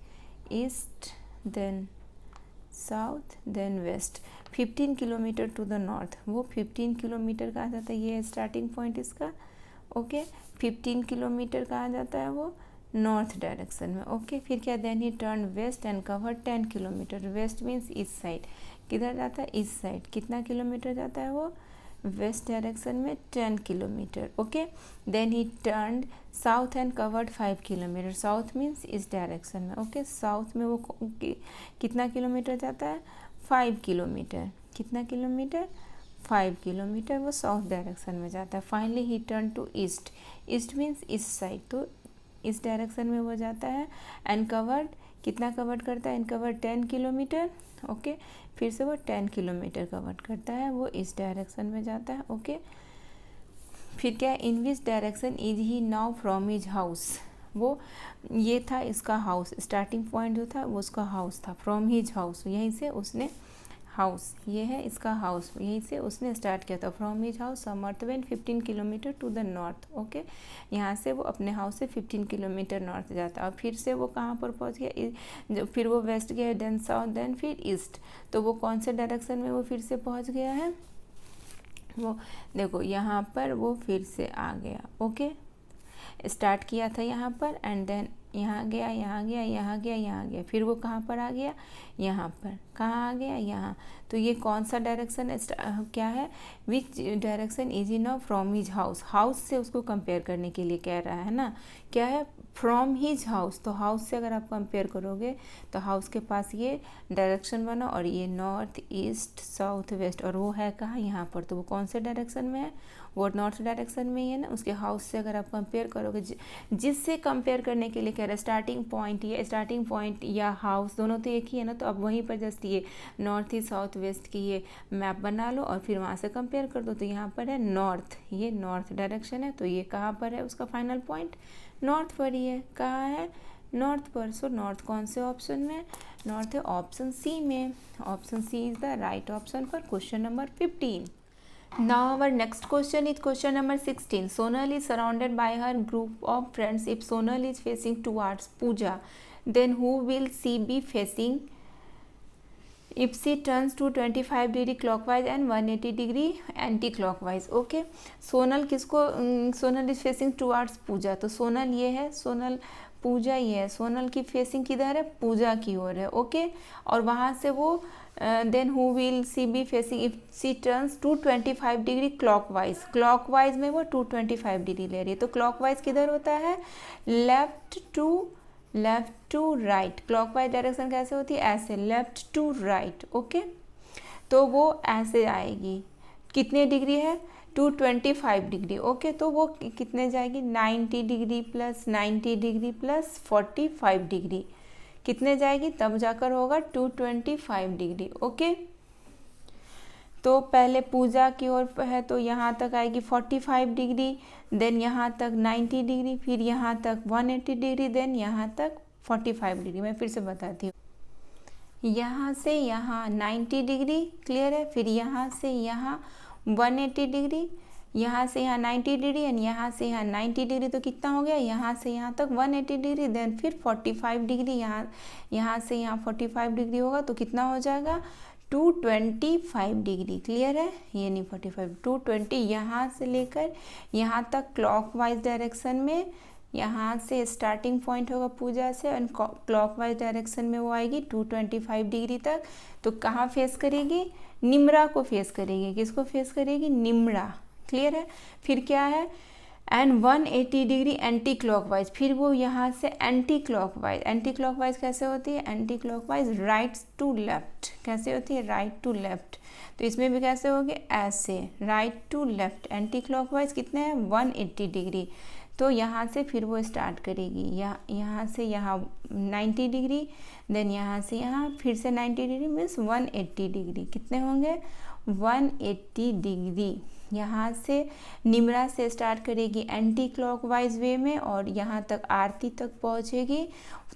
east then south then west. 15 kilometre to the north, वो 15 किलोमीटर कहा जाता है, ये है स्टार्टिंग पॉइंट इसका. ओके 15 किलोमीटर कहा जाता है वो नॉर्थ डायरेक्शन में. ओके फिर क्या, then he turn west and cover 10 kilometre. West means east side, किधर जाता है ईस्ट साइड. कितना किलोमीटर जाता है वो वेस्ट डायरेक्शन में 10 kilometre. Okay then he turn south and covered 5 kilometre. South means इस डायरेक्शन में. ओके साउथ में वो कितना किलोमीटर जाता है 5 किलोमीटर. कितना किलोमीटर 5 किलोमीटर वो साउथ डायरेक्शन में जाता है. Finally he turn to east. East means east side, तो इस डायरेक्शन में वो जाता है. एंड कवर्ड कितना कवर्ड करता है, एंड कवर्ड 10 किलोमीटर. ओके फिर से वो 10 किलोमीटर कवर्ड करता है, वो इस डायरेक्शन में जाता है. ओके फिर क्या, in which direction is he now from his house. वो ये था इसका हाउस, स्टार्टिंग पॉइंट जो था वो उसका हाउस था. फ्रॉम हिज हाउस यहीं से उसने हाउस, ये है इसका हाउस, यहीं से उसने स्टार्ट किया था. फ्रॉम हिज हाउस समर्थवेन 15 kilometre to the north. Okay यहाँ से वो अपने हाउस से 15 किलोमीटर नॉर्थ जाता है. और फिर से वो कहाँ पर पहुँच गया, फिर वो वेस्ट गया, देन साउथ, देन फिर ईस्ट. तो वो कौन से डायरेक्शन में वो फिर से पहुँच गया है, वो देखो यहाँ पर वो फिर से आ गया. ओके स्टार्ट किया था यहाँ पर एंड देन यहाँ गया, यहाँ गया, यहाँ गया, यहाँ गया, फिर वो कहाँ पर आ गया, यहाँ पर. कहाँ आ गया, यहाँ. तो ये कौन सा डायरेक्शन है, क्या है, विच direction is in now from his house. House से उसको कंपेयर करने के लिए कह रहा है ना, क्या है फ्रॉम हिज हाउस. तो हाउस से अगर आप कंपेयर करोगे तो हाउस के पास ये डायरेक्शन बना और ये नॉर्थ ईस्ट साउथ वेस्ट, और वो है कहाँ यहाँ पर. तो वो कौन से डायरेक्शन में है, वो नॉर्थ डायरेक्शन में ही है ना. उसके हाउस से अगर आप कंपेयर करोगे, जिससे कंपेयर करने के लिए कह रहा है स्टार्टिंग पॉइंट, ये स्टार्टिंग पॉइंट या हाउस दोनों तो एक ही है ना. तो अब वहीं पर जस्ट ये नॉर्थ ईस्ट साउथ वेस्ट की ये मैप बना लो और फिर वहाँ से कंपेयर कर दो. तो यहाँ पर है नॉर्थ, ये नॉर्थ डायरेक्शन है, तो ये कहाँ पर है उसका फाइनल पॉइंट नॉर्थ पर ही है. कहाँ है नॉर्थ पर. सो नॉर्थ कौन से ऑप्शन में, नॉर्थ है ऑप्शन सी में. Option C is the right option for question number 15. Now our next question is question number 16. Sonal is surrounded by her group of friends. If Sonal is facing towards Pooja, then who will she be facing if she turns to 25 degree clockwise and 180 degree anti-clockwise? Okay. Sonal किसको, Sonal is facing towards Pooja. तो Sonal ये है, Sonal पूजा ये है. सोनल की फेसिंग किधर है, पूजा की ओर है. ओके और वहाँ से वो then who will she be facing if she turns 225 degree clockwise. Clockwise में वो 225 डिग्री ले रही है. तो क्लॉकवाइज किधर होता है, left to right. Clockwise direction कैसे होती है, ऐसे लेफ्ट टू राइट. ओके तो वो ऐसे आएगी. कितने डिग्री है, 225 डिग्री. ओके तो वो कितने जाएगी, 90 degree plus 90 degree plus 45 degree. कितने जाएगी, तब जाकर होगा 225 डिग्री. ओके तो पहले पूजा की ओर है तो यहाँ तक आएगी 45 डिग्री, देन यहाँ तक 90 डिग्री, फिर यहाँ तक 180 डिग्री, देन यहाँ तक 45 डिग्री. मैं फिर से बताती हूँ. यहाँ से यहाँ 90 डिग्री क्लियर है, फिर यहाँ से यहाँ 180 डिग्री, यहाँ से यहाँ 90 डिग्री एंड यहाँ से यहाँ 90 डिग्री. तो कितना हो गया, यहाँ से यहाँ तक 180 डिग्री, देन फिर 45 डिग्री, यहाँ से यहाँ 45 डिग्री होगा तो कितना हो जाएगा 225 डिग्री. क्लियर है, ये नहीं 45, 220. यहाँ से लेकर यहाँ तक क्लॉकवाइज डायरेक्शन में, यहाँ से स्टार्टिंग पॉइंट होगा पूजा से एंड क्लॉकवाइज डायरेक्शन में वो आएगी 225 डिग्री तक. तो कहाँ फेस करेगी, निम्रा को फेस करेगी. किसको फेस करेगी, निम्रा. क्लियर है. फिर क्या है, एंड 180 डिग्री एंटी क्लॉकवाइज. फिर वो यहाँ से एंटी क्लॉकवाइज. एंटी क्लॉकवाइज कैसे होती है, anti clockwise right to left. कैसे होती है, राइट टू लेफ्ट. तो इसमें भी कैसे होगी, ऐसे right to left. Anti clockwise कितने हैं, 180 डिग्री. तो यहाँ से फिर वो स्टार्ट करेगी, यहाँ से यहाँ 90 डिग्री, देन यहाँ से यहाँ फिर से 90 डिग्री, मीन्स 180 डिग्री। कितने होंगे? 180 डिग्री। यहाँ से निमरा से स्टार्ट करेगी एंटी क्लॉकवाइज वे में और यहाँ तक आरती तक पहुँचेगी,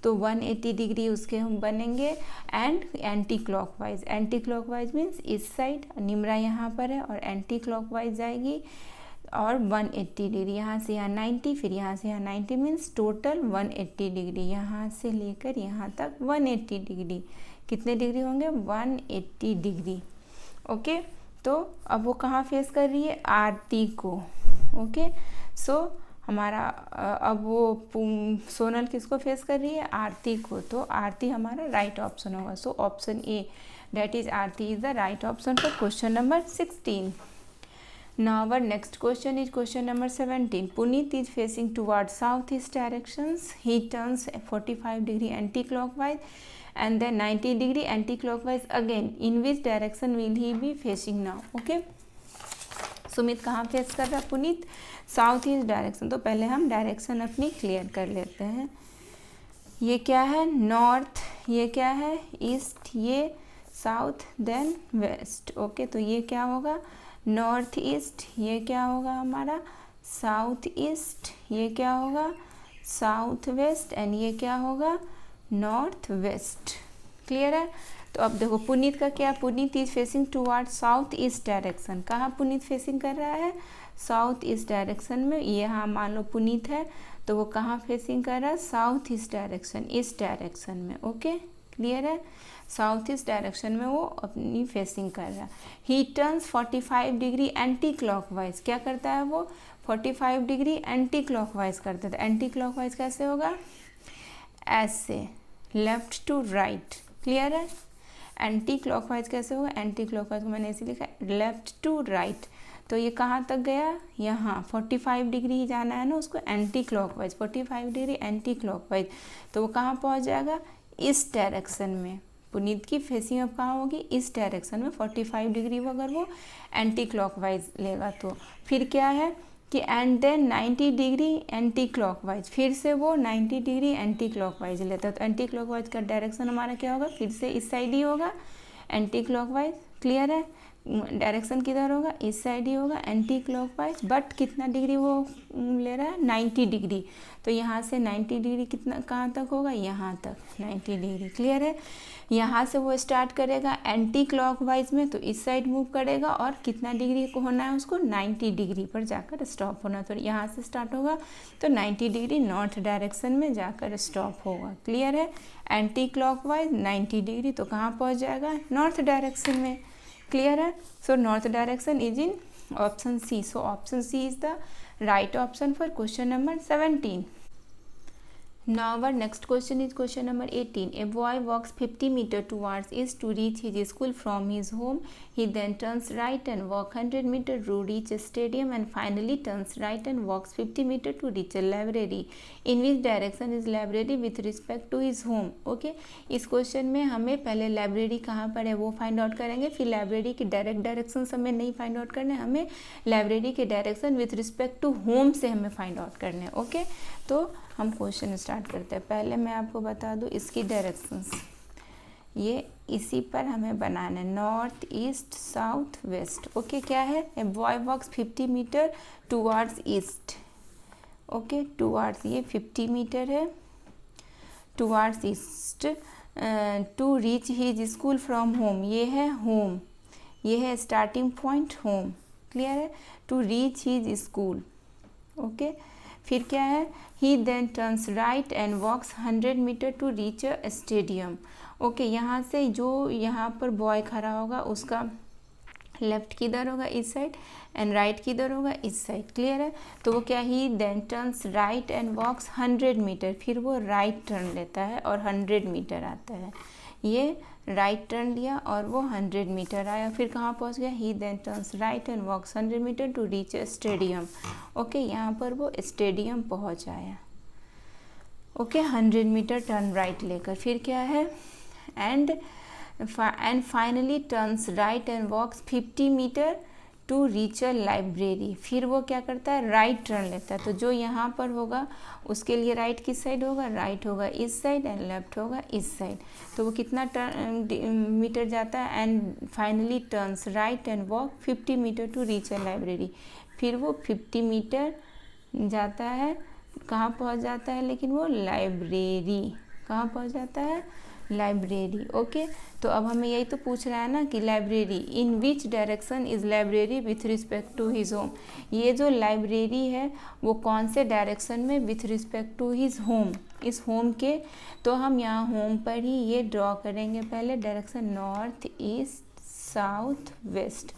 तो 180 डिग्री उसके हम बनेंगे। एंड एंटी क्लॉकवाइज मीन्स इस साइड, निमरा यहाँ पर है और एंटी क्लॉकवाइज जाएगी और 180 डिग्री, यहाँ से यहाँ 90, फिर यहाँ से यहाँ 90, मीन्स टोटल 180 डिग्री। यहाँ से लेकर यहाँ तक 180 डिग्री। कितने डिग्री होंगे? 180 डिग्री। ओके, तो अब वो कहाँ फेस कर रही है? आरती को। ओके, सो हमारा अब वो सोनल किसको फेस कर रही है? आरती को। तो आरती हमारा राइट ऑप्शन होगा। सो option A, that is Aarti, is the right option for question number 16. Now our next question is question number 17. Puneet is facing towards southeast directions. He turns 45 degree anti-clockwise and then 90 degree anti-clockwise again. In which direction will he be facing now? Okay. Sumit कहाँ फेस कर रहा है? Puneet south east direction. तो पहले हम डायरेक्शन अपनी क्लियर कर लेते हैं। ये क्या है? नॉर्थ, ये क्या है? ईस्ट, ये साउथ, देन वेस्ट। ओके, तो ये क्या होगा? नॉर्थ ईस्ट, ये क्या होगा हमारा? साउथ ईस्ट, ये क्या होगा? साउथ वेस्ट, एंड ये क्या होगा? North west. क्लियर है? तो अब देखो पुनीत का क्या? Puneet is facing toward south east direction. कहाँ पुनीत फेसिंग कर रहा है? साउथ ईस्ट डायरेक्शन में। यहाँ मान लो पुनीत है तो वो कहाँ फेसिंग कर रहा है? साउथ ईस्ट डायरेक्शन, इस डायरेक्शन में। ओके, क्लियर है? साउथ ईस्ट डायरेक्शन में वो अपनी फेसिंग कर रहा है। ही टर्न्स 45 डिग्री एंटी क्लॉकवाइज। क्या करता है वो? 45 डिग्री एंटी क्लॉकवाइज करता है। एंटी क्लॉकवाइज कैसे होगा? ऐसे, लेफ्ट टू राइट। क्लियर है? एंटी क्लॉकवाइज कैसे होगा? एंटी क्लॉकवाइज को मैंने ऐसे लिखा है, लेफ्ट टू राइट। तो ये कहाँ तक गया? यहाँ 45 डिग्री ही जाना है ना उसको, anti clockwise, 45 degree anti clockwise. तो वो कहाँ पहुँच जाएगा? इस डायरेक्शन में। पुनीत की फेसिंग अब कहाँ होगी? इस डायरेक्शन में। 45 डिग्री वो अगर वो एंटी क्लॉकवाइज लेगा तो फिर क्या है कि and then 90 degree anti clockwise, फिर से वो 90 डिग्री एंटी क्लॉकवाइज लेता है। तो एंटी क्लॉकवाइज का डायरेक्शन हमारा क्या होगा? फिर से इस साइड ही होगा, एंटी क्लॉकवाइज। क्लियर है? डायरेक्शन किधर होगा? इस साइड ही होगा, एंटी क्लॉकवाइज। बट कितना डिग्री वो ले रहा है? 90 डिग्री। तो यहाँ से 90 डिग्री कितना कहाँ तक होगा? यहाँ तक 90 डिग्री। क्लियर है? यहाँ से वो स्टार्ट करेगा एंटी क्लॉकवाइज में, तो इस साइड मूव करेगा और कितना डिग्री को होना है उसको? 90 डिग्री पर जाकर स्टॉप होना। तो यहाँ से स्टार्ट होगा तो 90 डिग्री नॉर्थ डायरेक्शन में जाकर स्टॉप होगा। क्लियर है? एंटी क्लॉकवाइज 90 डिग्री, तो कहाँ पहुँच जाएगा? नॉर्थ डायरेक्शन में। क्लियर है? So north direction is in option C. So option C is the right option for question number 17. Now our next question is question number 18. A boy walks 50 meters towards east to reach his school from his home. He then turns right and walks 100 meters to reach a stadium and finally turns right and walks 50 meters to reach a library. In which direction is library with respect to his home? Okay, इस क्वेश्चन में हमें पहले लाइब्रेरी कहाँ पर है वो फाइंड आउट करेंगे, फिर लाइब्रेरी की डायरेक्ट डायरेक्शन हमें नहीं फाइंड आउट करने, हमें लाइब्रेरी के direction with respect to home से हमें फाइंड आउट करने। ओके, तो हम क्वेश्चन स्टार्ट करते हैं। पहले मैं आपको बता दूं इसकी डायरेक्शंस, ये इसी पर हमें बनाना है, north east south west. Okay, क्या है? A boy walks 50 metre towards east. Okay, towards, ये 50 मीटर है towards east. To reach his school from home, ये है होम, ये है स्टार्टिंग पॉइंट होम। क्लियर है? To reach his school. Okay, फिर क्या है? He then turns right and walks 100 metre to reach a stadium. Okay, यहाँ से जो यहाँ पर बॉय खड़ा होगा उसका लेफ्ट किधर होगा? इस साइड, एंड राइट किधर होगा? इस साइड। क्लियर है? तो वो क्या? He then turns right and walks 100 metre, फिर वो राइट टर्न लेता है और 100 मीटर आता है। ये राइट टर्न लिया और वो 100 मीटर आया, फिर कहाँ पहुँच गया? He then turns right and walks 100 metre to reach a stadium. Okay, यहाँ पर वो स्टेडियम पहुँच आया। ओके, 100 मीटर टर्न राइट लेकर, फिर क्या है? And finally turns right and walks 50 metre to reach a library, फिर वो क्या करता है, राइट टर्न लेता है। तो जो यहाँ पर होगा उसके लिए राइट किस साइड होगा, राइट होगा इस साइड एंड लेफ्ट होगा इस साइड। तो वो कितना मीटर जाता है, and finally turns right and walk 50 metre to reach a library. फिर वो 50 मीटर जाता है, कहाँ पहुँच जाता है, लेकिन वो लाइब्रेरी, कहाँ पहुँच जाता है, लाइब्रेरी। ओके, तो अब हमें यही तो पूछ रहा है ना कि library, in which direction is library with respect to his home. ये जो लाइब्रेरी है वो कौन से डायरेक्शन में with respect to his home, इस होम के। तो हम यहाँ होम पर ही ये ड्रॉ करेंगे, पहले direction north east south waste.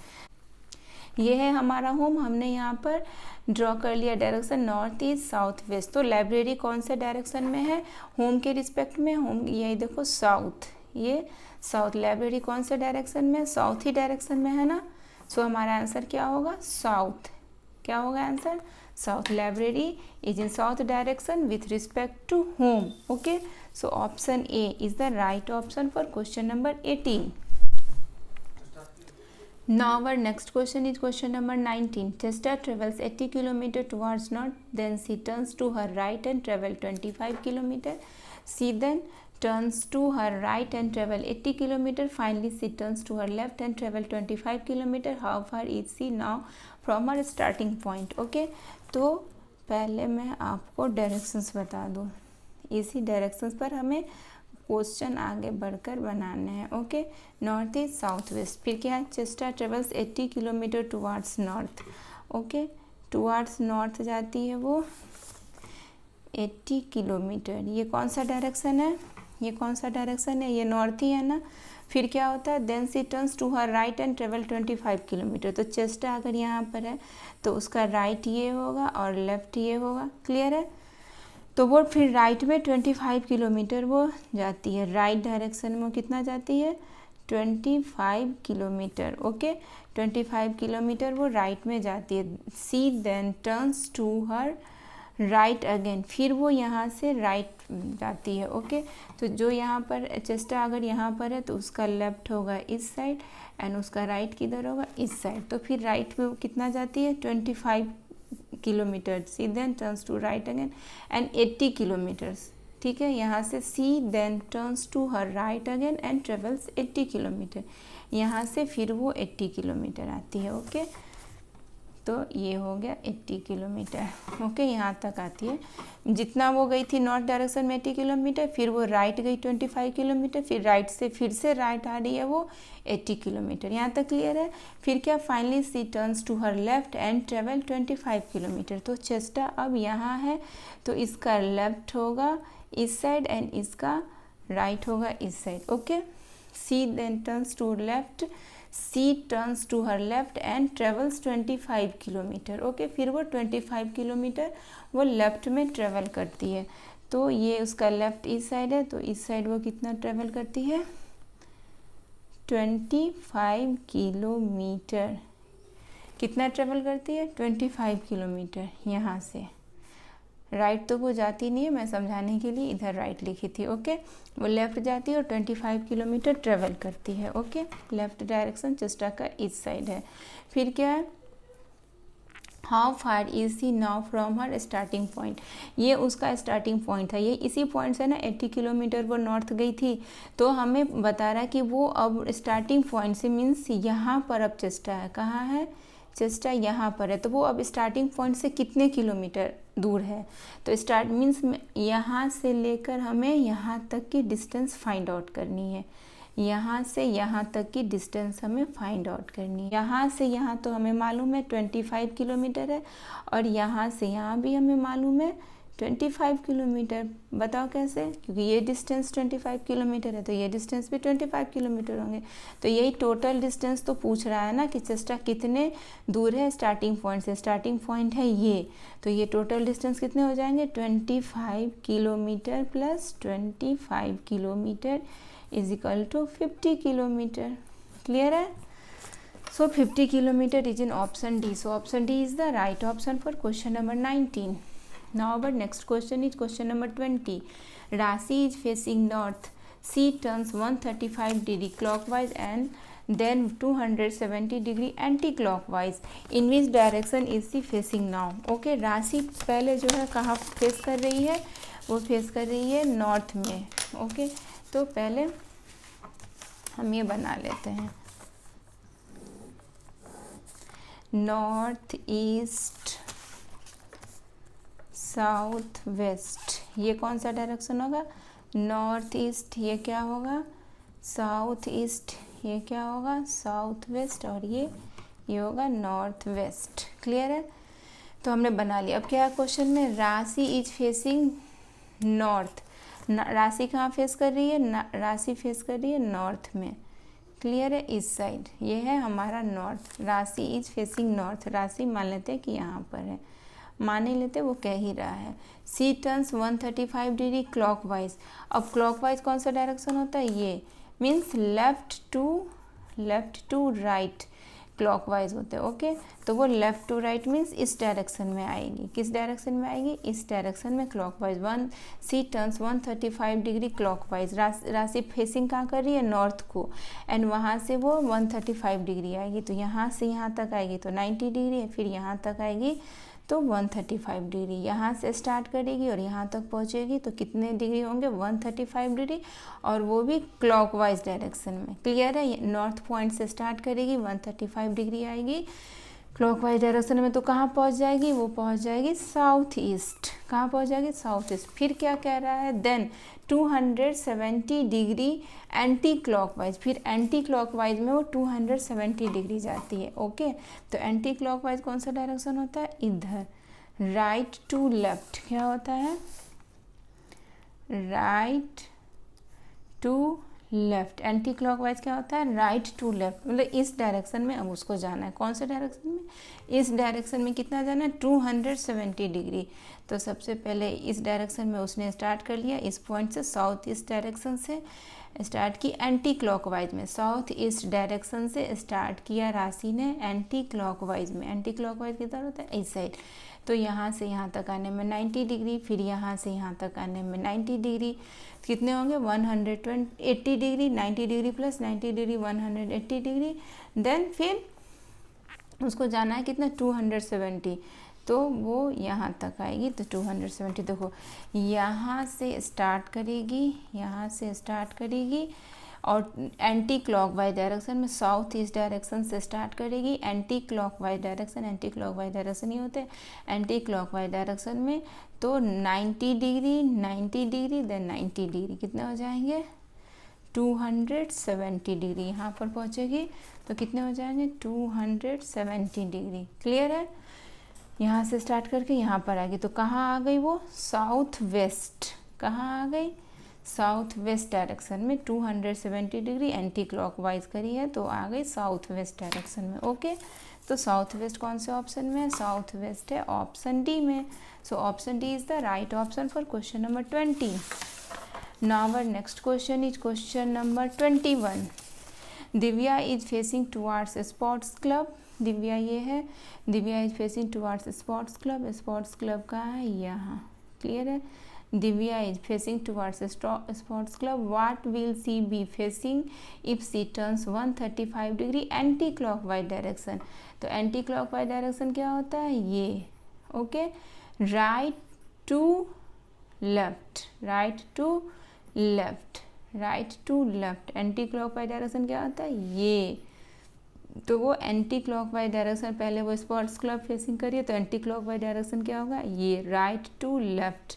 ये है हमारा होम, हमने यहाँ पर ड्रॉ कर लिया direction north east south west. तो लाइब्रेरी कौन से डायरेक्शन में है, होम के रिस्पेक्ट में, होम यही देखो साउथ, ये साउथ। लाइब्रेरी कौन से डायरेक्शन में, साउथ ही डायरेक्शन में है ना। सो हमारा आंसर क्या होगा, साउथ। क्या होगा answer, south. Library is in south direction with respect to home. Okay, so option A is the right option for question number 18. Now our next question is question number 19. Chester travels 80 km towards north, then she turns to her right and travel 25 km. She then turns to her right and travel 80 km. Finally, she turns to her left and travel 25 km. How far is she now from her starting point? Okay, तो पहले मैं आपको डायरेक्शंस बता दूँ, इसी डायरेक्शंस पर हमें क्वेश्चन आगे बढ़कर बनाने हैं। Okay, north east south waste. फिर क्या है, Chester travels 80 kilometre towards north. Okay, towards north जाती है वो 80 किलोमीटर। ये कौन सा डायरेक्शन है, ये कौन सा डायरेक्शन है, ये नॉर्थ ही है ना। फिर क्या होता है, then she turns to her right and travel 25 kilometre. तो चेस्टर अगर यहाँ पर है तो उसका राइट ये होगा और लेफ्ट ये होगा। क्लियर है, तो वो फिर राइट में 25 किलोमीटर वो जाती है, राइट डायरेक्शन में कितना जाती है, 25 किलोमीटर। ओके, 25 किलोमीटर वो राइट में जाती है। She then turns to her right again, फिर वो यहाँ से राइट जाती है। ओके, तो जो यहाँ पर चेस्टर अगर यहाँ पर है तो उसका लेफ्ट होगा इस साइड एंड उसका राइट किधर होगा, इस साइड। तो फिर राइट में कितना जाती है, 25 kilometre. She then turns to right again and 80 kilometres. ठीक है, यहाँ से she then turns to her right again and travels 80 kilometre. यहाँ से फिर वो 80 किलोमीटर आती है। ओके, तो ये हो गया 80 किलोमीटर। ओके, यहाँ तक आती है। जितना वो गई थी नॉर्थ डायरेक्शन में 80 किलोमीटर, फिर वो राइट गई 25 किलोमीटर, फिर राइट से फिर से राइट आ रही है वो 80 किलोमीटर। यहाँ तक क्लियर है। फिर क्या, finally she turns to her left and travel 25 kilometre. तो चेस्टर अब यहाँ है तो इसका लेफ्ट होगा इस साइड एंड इसका राइट होगा इस side. Okay, she then turns to left, she turns to her left and travels 25 kilometre. ओके, फिर वो 25 किलोमीटर वो लेफ्ट में ट्रेवल करती है। तो ये उसका लेफ्ट इस साइड है, तो इस साइड वो कितना ट्रेवल करती है, 25 किलोमीटर। कितना ट्रेवल करती है, 25 किलोमीटर। यहाँ से राइट तो वो जाती नहीं है, मैं समझाने के लिए इधर राइट लिखी थी। ओके, वो लेफ़्ट जाती है और 25 किलोमीटर ट्रेवल करती है। ओके, लेफ़्ट डायरेक्शन चेस्टर का इस साइड है। फिर क्या है, how far is she now from her starting point. ये उसका स्टार्टिंग पॉइंट है, ये इसी पॉइंट से ना 80 किलोमीटर वो नॉर्थ गई थी। तो हमें बता रहा है कि वो अब स्टार्टिंग पॉइंट से मीन्स यहाँ पर अब चेस्टर है। कहाँ है, चेस्टर यहाँ पर है। तो वो अब स्टार्टिंग पॉइंट से कितने किलोमीटर दूर है, तो स्टार्ट मीन्स यहाँ से लेकर हमें यहाँ तक की डिस्टेंस फाइंड आउट करनी है। यहाँ से यहाँ तक की डिस्टेंस हमें फाइंड आउट करनी है। यहाँ से यहाँ तो हमें मालूम है 25 किलोमीटर है, और यहाँ से यहाँ भी हमें मालूम है 25 किलोमीटर। बताओ कैसे, क्योंकि ये डिस्टेंस 25 किलोमीटर है तो ये डिस्टेंस भी 25 किलोमीटर होंगे। तो यही टोटल डिस्टेंस तो पूछ रहा है ना कि चेस्टर कितने दूर है स्टार्टिंग पॉइंट से। स्टार्टिंग पॉइंट है ये, तो ये टोटल डिस्टेंस कितने हो जाएंगे, 25 kilometre plus 25 kilometre is equal to 50 kilometre. Clear है। So 50 kilometre is in option D. So option D is the right option for question number 19. Now our next question is question number 20. Rashi is facing north. She turns 135 degree clockwise and then 270 degree anti clockwise, in which direction is she facing now. Okay, Rashi पहले जो है कहाँ फेस कर रही है, वो फेस कर रही है नॉर्थ में। ओके, तो पहले हम ये बना लेते हैं, नॉर्थ ईस्ट साउथ वेस्ट, ये कौन सा डायरेक्शन होगा, नॉर्थ ईस्ट, ये क्या होगा साउथ ईस्ट, ये क्या होगा साउथ वेस्ट, और ये होगा नॉर्थ वेस्ट। क्लियर है, तो हमने बना लिया। अब क्या है क्वेश्चन में, राशि इज फेसिंग नॉर्थ, राशि कहाँ फेस कर रही है, राशि फेस कर रही है नॉर्थ में। क्लियर है, इस साइड ये है हमारा नॉर्थ, राशि इज फेसिंग नॉर्थ, राशि मान लेते हैं कि यहाँ पर है, मान ही लेते वो कह ही रहा है। सी टर्न्स 135 डिग्री क्लॉकवाइज, अब क्लॉकवाइज कौन सा डायरेक्शन होता है, ये means left to right clockwise होते हैं। ओके, तो वो लेफ्ट टू राइट मीन्स इस डायरेक्शन में आएगी, किस डायरेक्शन में आएगी, इस डायरेक्शन में clockwise. She turns 135 degree clockwise, Rashi facing कहाँ कर रही है, नॉर्थ को, एंड वहाँ से वो 135 डिग्री आएगी, तो यहाँ से यहाँ तक आएगी तो 90 डिग्री है, फिर यहाँ तक आएगी तो 135 डिग्री, यहाँ से स्टार्ट करेगी और यहाँ तक पहुँचेगी तो कितने डिग्री होंगे, 135 डिग्री, और वो भी क्लॉकवाइज डायरेक्शन में। क्लियर है, नॉर्थ पॉइंट से स्टार्ट करेगी, 135 डिग्री आएगी क्लॉकवाइज डायरेक्शन में, तो कहाँ पहुँच जाएगी, वो पहुँच जाएगी साउथ ईस्ट। कहाँ पहुँच जाएगी, साउथ ईस्ट। फिर क्या कह रहा है, देन 270 डिग्री एंटी क्लॉकवाइज, फिर एंटी क्लॉकवाइज में वो 270 डिग्री जाती है। ओके, तो एंटी क्लॉकवाइज कौन सा डायरेक्शन होता है, इधर, राइट टू लेफ्ट, क्या होता है, right to left, anti clockwise क्या होता है, राइट टू लेफ्ट, मतलब इस डायरेक्शन में अब उसको जाना है। कौन से डायरेक्शन में, इस डायरेक्शन में कितना जाना है, 270 डिग्री। तो सबसे पहले इस डायरेक्शन में उसने स्टार्ट कर लिया, इस पॉइंट से साउथ ईस्ट डायरेक्शन से स्टार्ट की, एंटी क्लॉकवाइज में, साउथ ईस्ट डायरेक्शन से स्टार्ट किया राशि ने एंटी क्लॉकवाइज में। एंटी क्लॉकवाइज किधर होता है, इस साइड, तो यहाँ से यहाँ तक आने में 90 डिग्री, फिर यहाँ से यहाँ तक आने में 90 डिग्री, कितने होंगे 180 degree, 90 degree plus 90 degree 180 degree, then फिर उसको जाना है कितना 270, तो वो यहाँ तक आएगी, तो 270 देखो यहाँ से स्टार्ट करेगी, यहाँ से स्टार्ट करेगी और एंटी क्लॉकवाइज डायरेक्शन में साउथ ईस्ट डायरेक्शन से स्टार्ट करेगी, anti clockwise direction, anti clockwise direction ही होते हैं, एंटी क्लॉकवाइज डायरेक्शन में तो 90 डिग्री 90 डिग्री देन 90 डिग्री, कितने हो जाएंगे 270 डिग्री, यहाँ पर पहुँचेगी तो कितने हो जाएंगे 270 डिग्री। क्लियर है, यहाँ से स्टार्ट करके यहाँ पर आ गई, तो कहाँ आ गई वो, साउथ वेस्ट, कहाँ आ गई, साउथ वेस्ट डायरेक्शन में 270 डिग्री एंटी क्लॉकवाइज करी है तो आ गई साउथ वेस्ट डायरेक्शन में। ओके, तो साउथ वेस्ट कौन से ऑप्शन में है, साउथ वेस्ट है ऑप्शन डी में। So option D is the right option for question number 20। Now our next question is question number 21। Divya is facing towards sports club, Divya ये है, Divya is facing towards sports club, sports club कहाँ है, यहाँ। क्लियर है, Divya is facing towards sports club, what will she be facing if she turns 135 degree anti clockwise direction. तो एंटी क्लॉकवाइज डायरेक्शन क्या होता है, ये। Okay, right to left, right to left, right to left, anti clockwise direction क्या होता है, ये। तो वो एंटी क्लॉकवाइज डायरेक्शन, पहले वो स्पोर्ट्स क्लब फेसिंग करिए तो एंटी क्लॉकवाइज डायरेक्शन क्या होगा, ये, राइट टू लेफ्ट,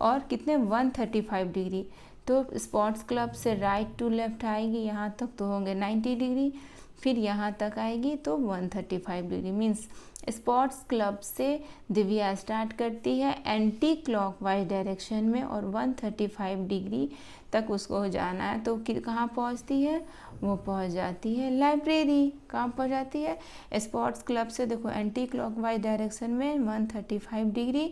और कितने 135 डिग्री, तो स्पोर्ट्स क्लब से राइट टू लेफ्ट आएगी यहाँ तक तो होंगे 90 डिग्री, फिर यहाँ तक आएगी तो 135 डिग्री। मीन्स स्पोर्ट्स क्लब से दिव्या स्टार्ट करती है एंटी क्लॉकवाइज डायरेक्शन में और 135 डिग्री तक उसको जाना है, तो कहाँ पहुँचती है, वो पहुँच जाती है लाइब्रेरी। कहाँ पहुँच जाती है, स्पोर्ट्स क्लब से देखो एंटी क्लॉकवाइज डायरेक्शन में 135 डिग्री,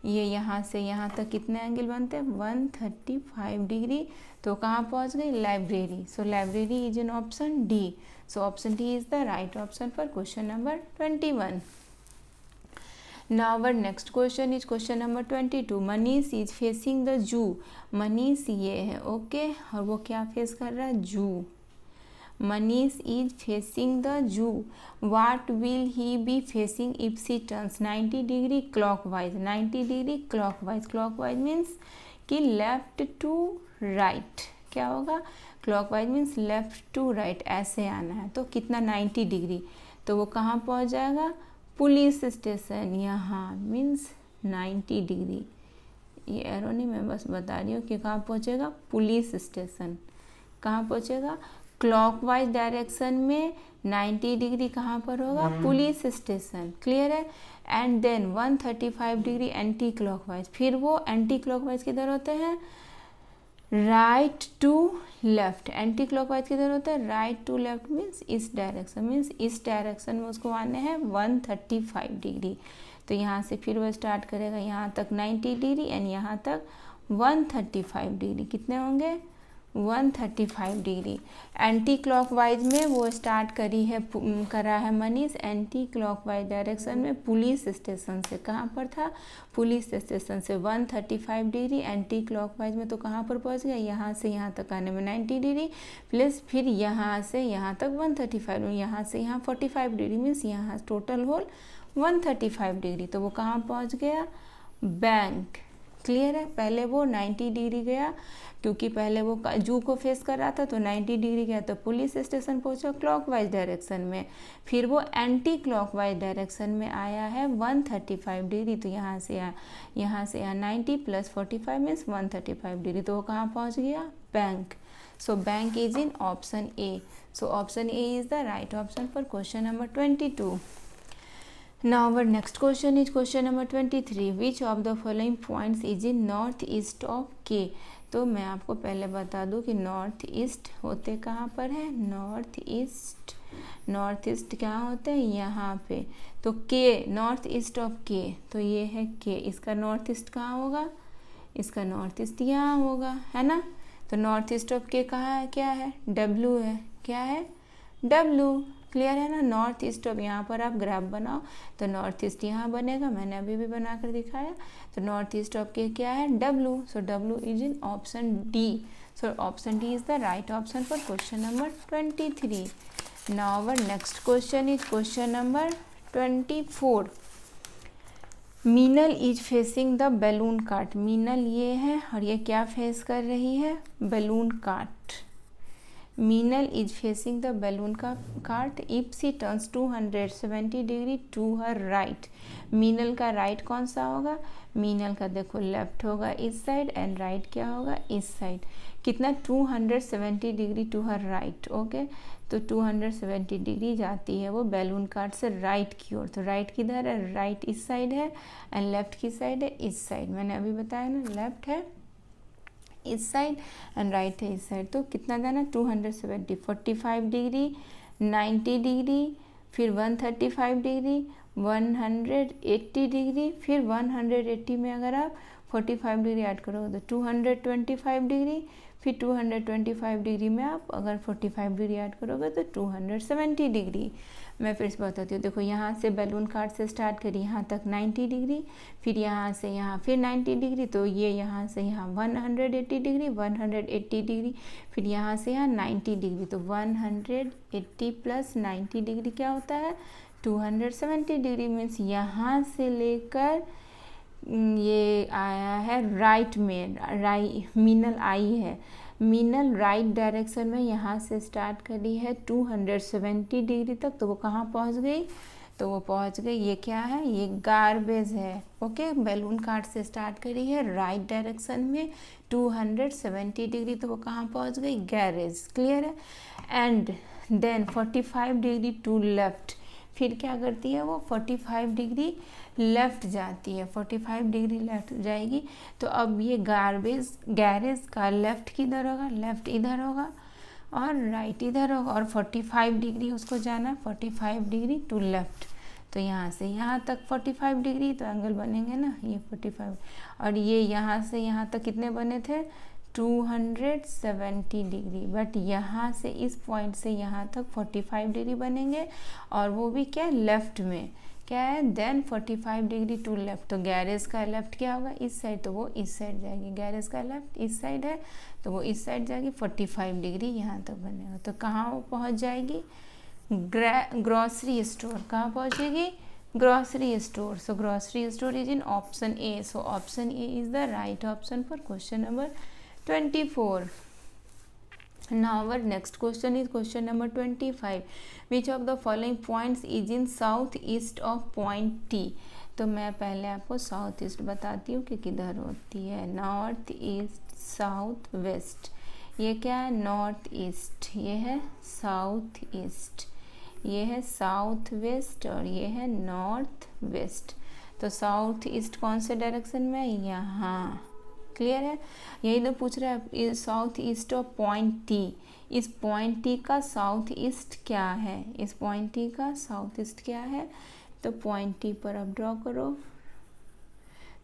ये यहाँ से यहाँ तक कितने एंगल बनते हैं 135 डिग्री, तो कहाँ पहुँच गई, library. So library is in option D. So option D is the right option for question number 21। Now our next question is question number 22. Manish is facing the जू. मनीष ये है ओके और वो क्या फेस कर रहा है? जू. Manish is facing the zoo. What will he be facing if she turns 90 degree clockwise. 90 degree clockwise. Clockwise means कि लेफ्ट टू राइट. क्या होगा? Clockwise means left to right, ऐसे आना है. तो कितना? 90 डिग्री. तो वो कहाँ पहुँच जाएगा? Police station. यहाँ मीन्स 90 डिग्री. ये एरो नहीं, मैं बस बता रही हूँ कि कहाँ पहुँचेगा? Police station. कहाँ पहुँचेगा? क्लॉकवाइज डायरेक्शन में 90 डिग्री कहाँ पर होगा? Police station. क्लियर है. And then 135 degree anti clockwise. फिर वो एंटी क्लॉकवाइज किधर होते हैं? Right to left. Anti clockwise किधर होता है? राइट टू लेफ्ट मीन्स इस डायरेक्शन. मीन्स इस डायरेक्शन में उसको आने हैं 135 डिग्री. तो यहाँ से फिर वो स्टार्ट करेगा यहाँ तक 90 डिग्री एंड यहाँ तक 135 डिग्री. कितने होंगे? 135 डिग्री. एंटी क्लॉकवाइज में वो स्टार्ट करा है मनीष एंटी क्लॉकवाइज डायरेक्शन में पुलिस स्टेशन से. कहाँ पर था? पुलिस स्टेशन से 135 डिग्री. एंटी क्लॉकवाइज में तो कहाँ पर पहुँच गया? यहाँ से यहाँ तक आने में 90 डिग्री प्लस फिर यहाँ से यहाँ तक 135. यहाँ से यहाँ 45 डिग्री मीन्स यहाँ टोटल होल 135 डिग्री. तो वो कहाँ पहुँच गया? बैंक. क्लियर है. पहले वो 90 डिग्री गया क्योंकि पहले वो जू को फेस कर रहा था तो 90 डिग्री गया तो पुलिस स्टेशन पहुंचा क्लॉकवाइज डायरेक्शन में. फिर वो एंटी क्लॉकवाइज डायरेक्शन में आया है 135 डिग्री. तो यहाँ से यहाँ 90 प्लस 45 मीन्स 135 डिग्री. तो वो कहाँ पहुँच गया? Bank. So bank is in option A. So option A is the right option for question number 22. Now our next question is question number 23. Which of the following points is in north east of K? तो मैं आपको पहले बता दूं कि नॉर्थ ईस्ट होते कहाँ पर है? North east. नॉर्थ ईस्ट क्या होते हैं? यहाँ पे. तो के नॉर्थ ईस्ट ऑफ के, तो ये है के. इसका नॉर्थ ईस्ट कहाँ होगा? इसका नॉर्थ ईस्ट यहाँ होगा, है ना. तो नॉर्थ ईस्ट ऑफ के कहाँ है? क्या है? डब्ल्यू है. क्या है? डब्ल्यू. क्लियर है ना. नॉर्थ ईस्ट ऑफ, यहाँ पर आप ग्राफ बनाओ तो नॉर्थ ईस्ट यहाँ बनेगा. मैंने अभी भी बना कर दिखाया. तो नॉर्थ ईस्ट ऑफ के क्या है? W. So W is in option D. So option D is the right option for question number 23. Now our next question is question number 24. Meenal is facing the balloon cart. Meenal ये है और ये क्या फेस कर रही है? Balloon cart. Meenal is facing the balloon का cart if she turns 270 degree to her right. Meenal का राइट कौन सा होगा? मीनल का देखो लेफ्ट होगा इस साइड एंड राइट क्या होगा? इस साइड. कितना? 270 degree to her right. Okay. तो 270 डिग्री जाती है वो बैलून कार्ट से राइट की ओर. तो राइट किधर है? राइट इस साइड है एंड लेफ्ट की साइड है इस साइड. मैंने अभी बताया ना, लेफ्ट है इस साइड एंड राइट है इस साइड. तो कितना जाना? 270. 45 डिग्री, 90 डिग्री, फिर 135 डिग्री, 180 डिग्री, फिर 180 में अगर आप 45 डिग्री ऐड करोगे तो 225 डिग्री, फिर 225 डिग्री में आप अगर 45 डिग्री ऐड करोगे तो 270 डिग्री. मैं फिर से बताती हूँ. देखो यहाँ से बैलून कार्ट से स्टार्ट करी यहाँ तक 90 डिग्री, फिर यहाँ से यहाँ फिर 90 डिग्री. तो ये यहाँ से यहाँ 180 डिग्री, 180 डिग्री, फिर यहाँ से यहाँ 90 डिग्री. तो 180 प्लस 90 डिग्री क्या होता है? 270 डिग्री. मीन्स यहाँ से लेकर ये आया है राइट में. मीनल आई है. मीनल राइट डायरेक्शन में यहाँ से स्टार्ट करी है 270 डिग्री तक. तो वो कहाँ पहुँच गई? तो वो पहुँच गई, ये क्या है? ये गार्बेज है. ओके. बैलून कार्ट से स्टार्ट करी है राइट डायरेक्शन में 270 डिग्री. तो वो कहाँ पहुँच गई? गैरेज. क्लियर है. And then 45 degree to left. फिर क्या करती है वो? 45 डिग्री लेफ़्ट जाती है. 45 डिग्री लेफ़्ट जाएगी. तो अब ये गैरेज का लेफ़्ट किधर होगा? लेफ़्ट इधर होगा और राइट इधर होगा. और 45 डिग्री उसको जाना, 45 डिग्री टू लेफ़्ट. तो यहाँ से यहाँ तक 45 डिग्री. तो एंगल बनेंगे ना ये 45. और ये यहाँ से यहाँ तक कितने बने थे? 270 डिग्री. बट यहाँ से इस पॉइंट से यहाँ तक 45 डिग्री बनेंगे और वो भी क्या? लेफ़्ट में. क्या है, देन 45 डिग्री टू लेफ्ट, तो गैरेज का लेफ्ट क्या होगा, इस साइड, तो वो इस साइड जाएगी। गैरेज का लेफ्ट इस साइड है तो वो इस साइड जाएगी, 45 डिग्री यहाँ तक बनेगा। तो कहाँ वो पहुँच जाएगी, ग्रॉसरी स्टोर। कहाँ पहुँचेगी, grocery store. So grocery store is in option A. So option A is the right option for question number 24. Now our next question is question number 25. Which of the following points is in south east of point T? तो मैं पहले आपको साउथ ईस्ट बताती हूँ कि किधर होती है। North east, south waste. ये क्या है, नॉर्थ ईस्ट, ये है साउथ ईस्ट, ये है साउथ वेस्ट और ये है नॉर्थ वेस्ट। तो साउथ ईस्ट कौन से डायरेक्शन में, यहाँ। क्लियर है, यही तो पूछ रहा है, south east of point T. इस पॉइंट टी का साउथ ईस्ट क्या है, इस पॉइंट टी का साउथ ईस्ट क्या है, तो पॉइंट टी पर अब ड्रॉ करो।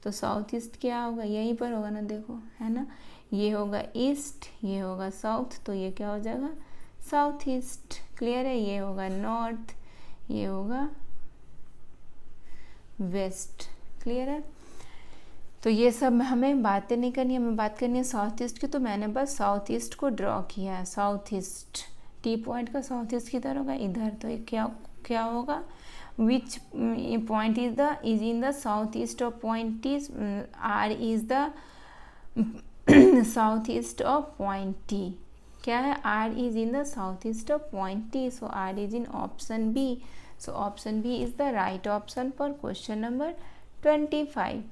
तो साउथ ईस्ट क्या होगा, यहीं पर होगा ना, देखो है ना, ये होगा ईस्ट, ये होगा साउथ, तो ये क्या हो जाएगा, साउथ ईस्ट। क्लियर है, ये होगा नॉर्थ, ये होगा वेस्ट। क्लियर है, तो ये सब हमें बातें नहीं करनी है, हमें बात करनी है साउथ ईस्ट की। तो मैंने बस साउथ ईस्ट को ड्रॉ किया है। साउथ ईस्ट, टी पॉइंट का साउथ ईस्ट किधर होगा, इधर। तो ये क्या होगा, which point is in the south east of point T, R is the south east of point T. क्या है, R is in the south east of point T. So R is in option B. So option B is the right option for question number 25.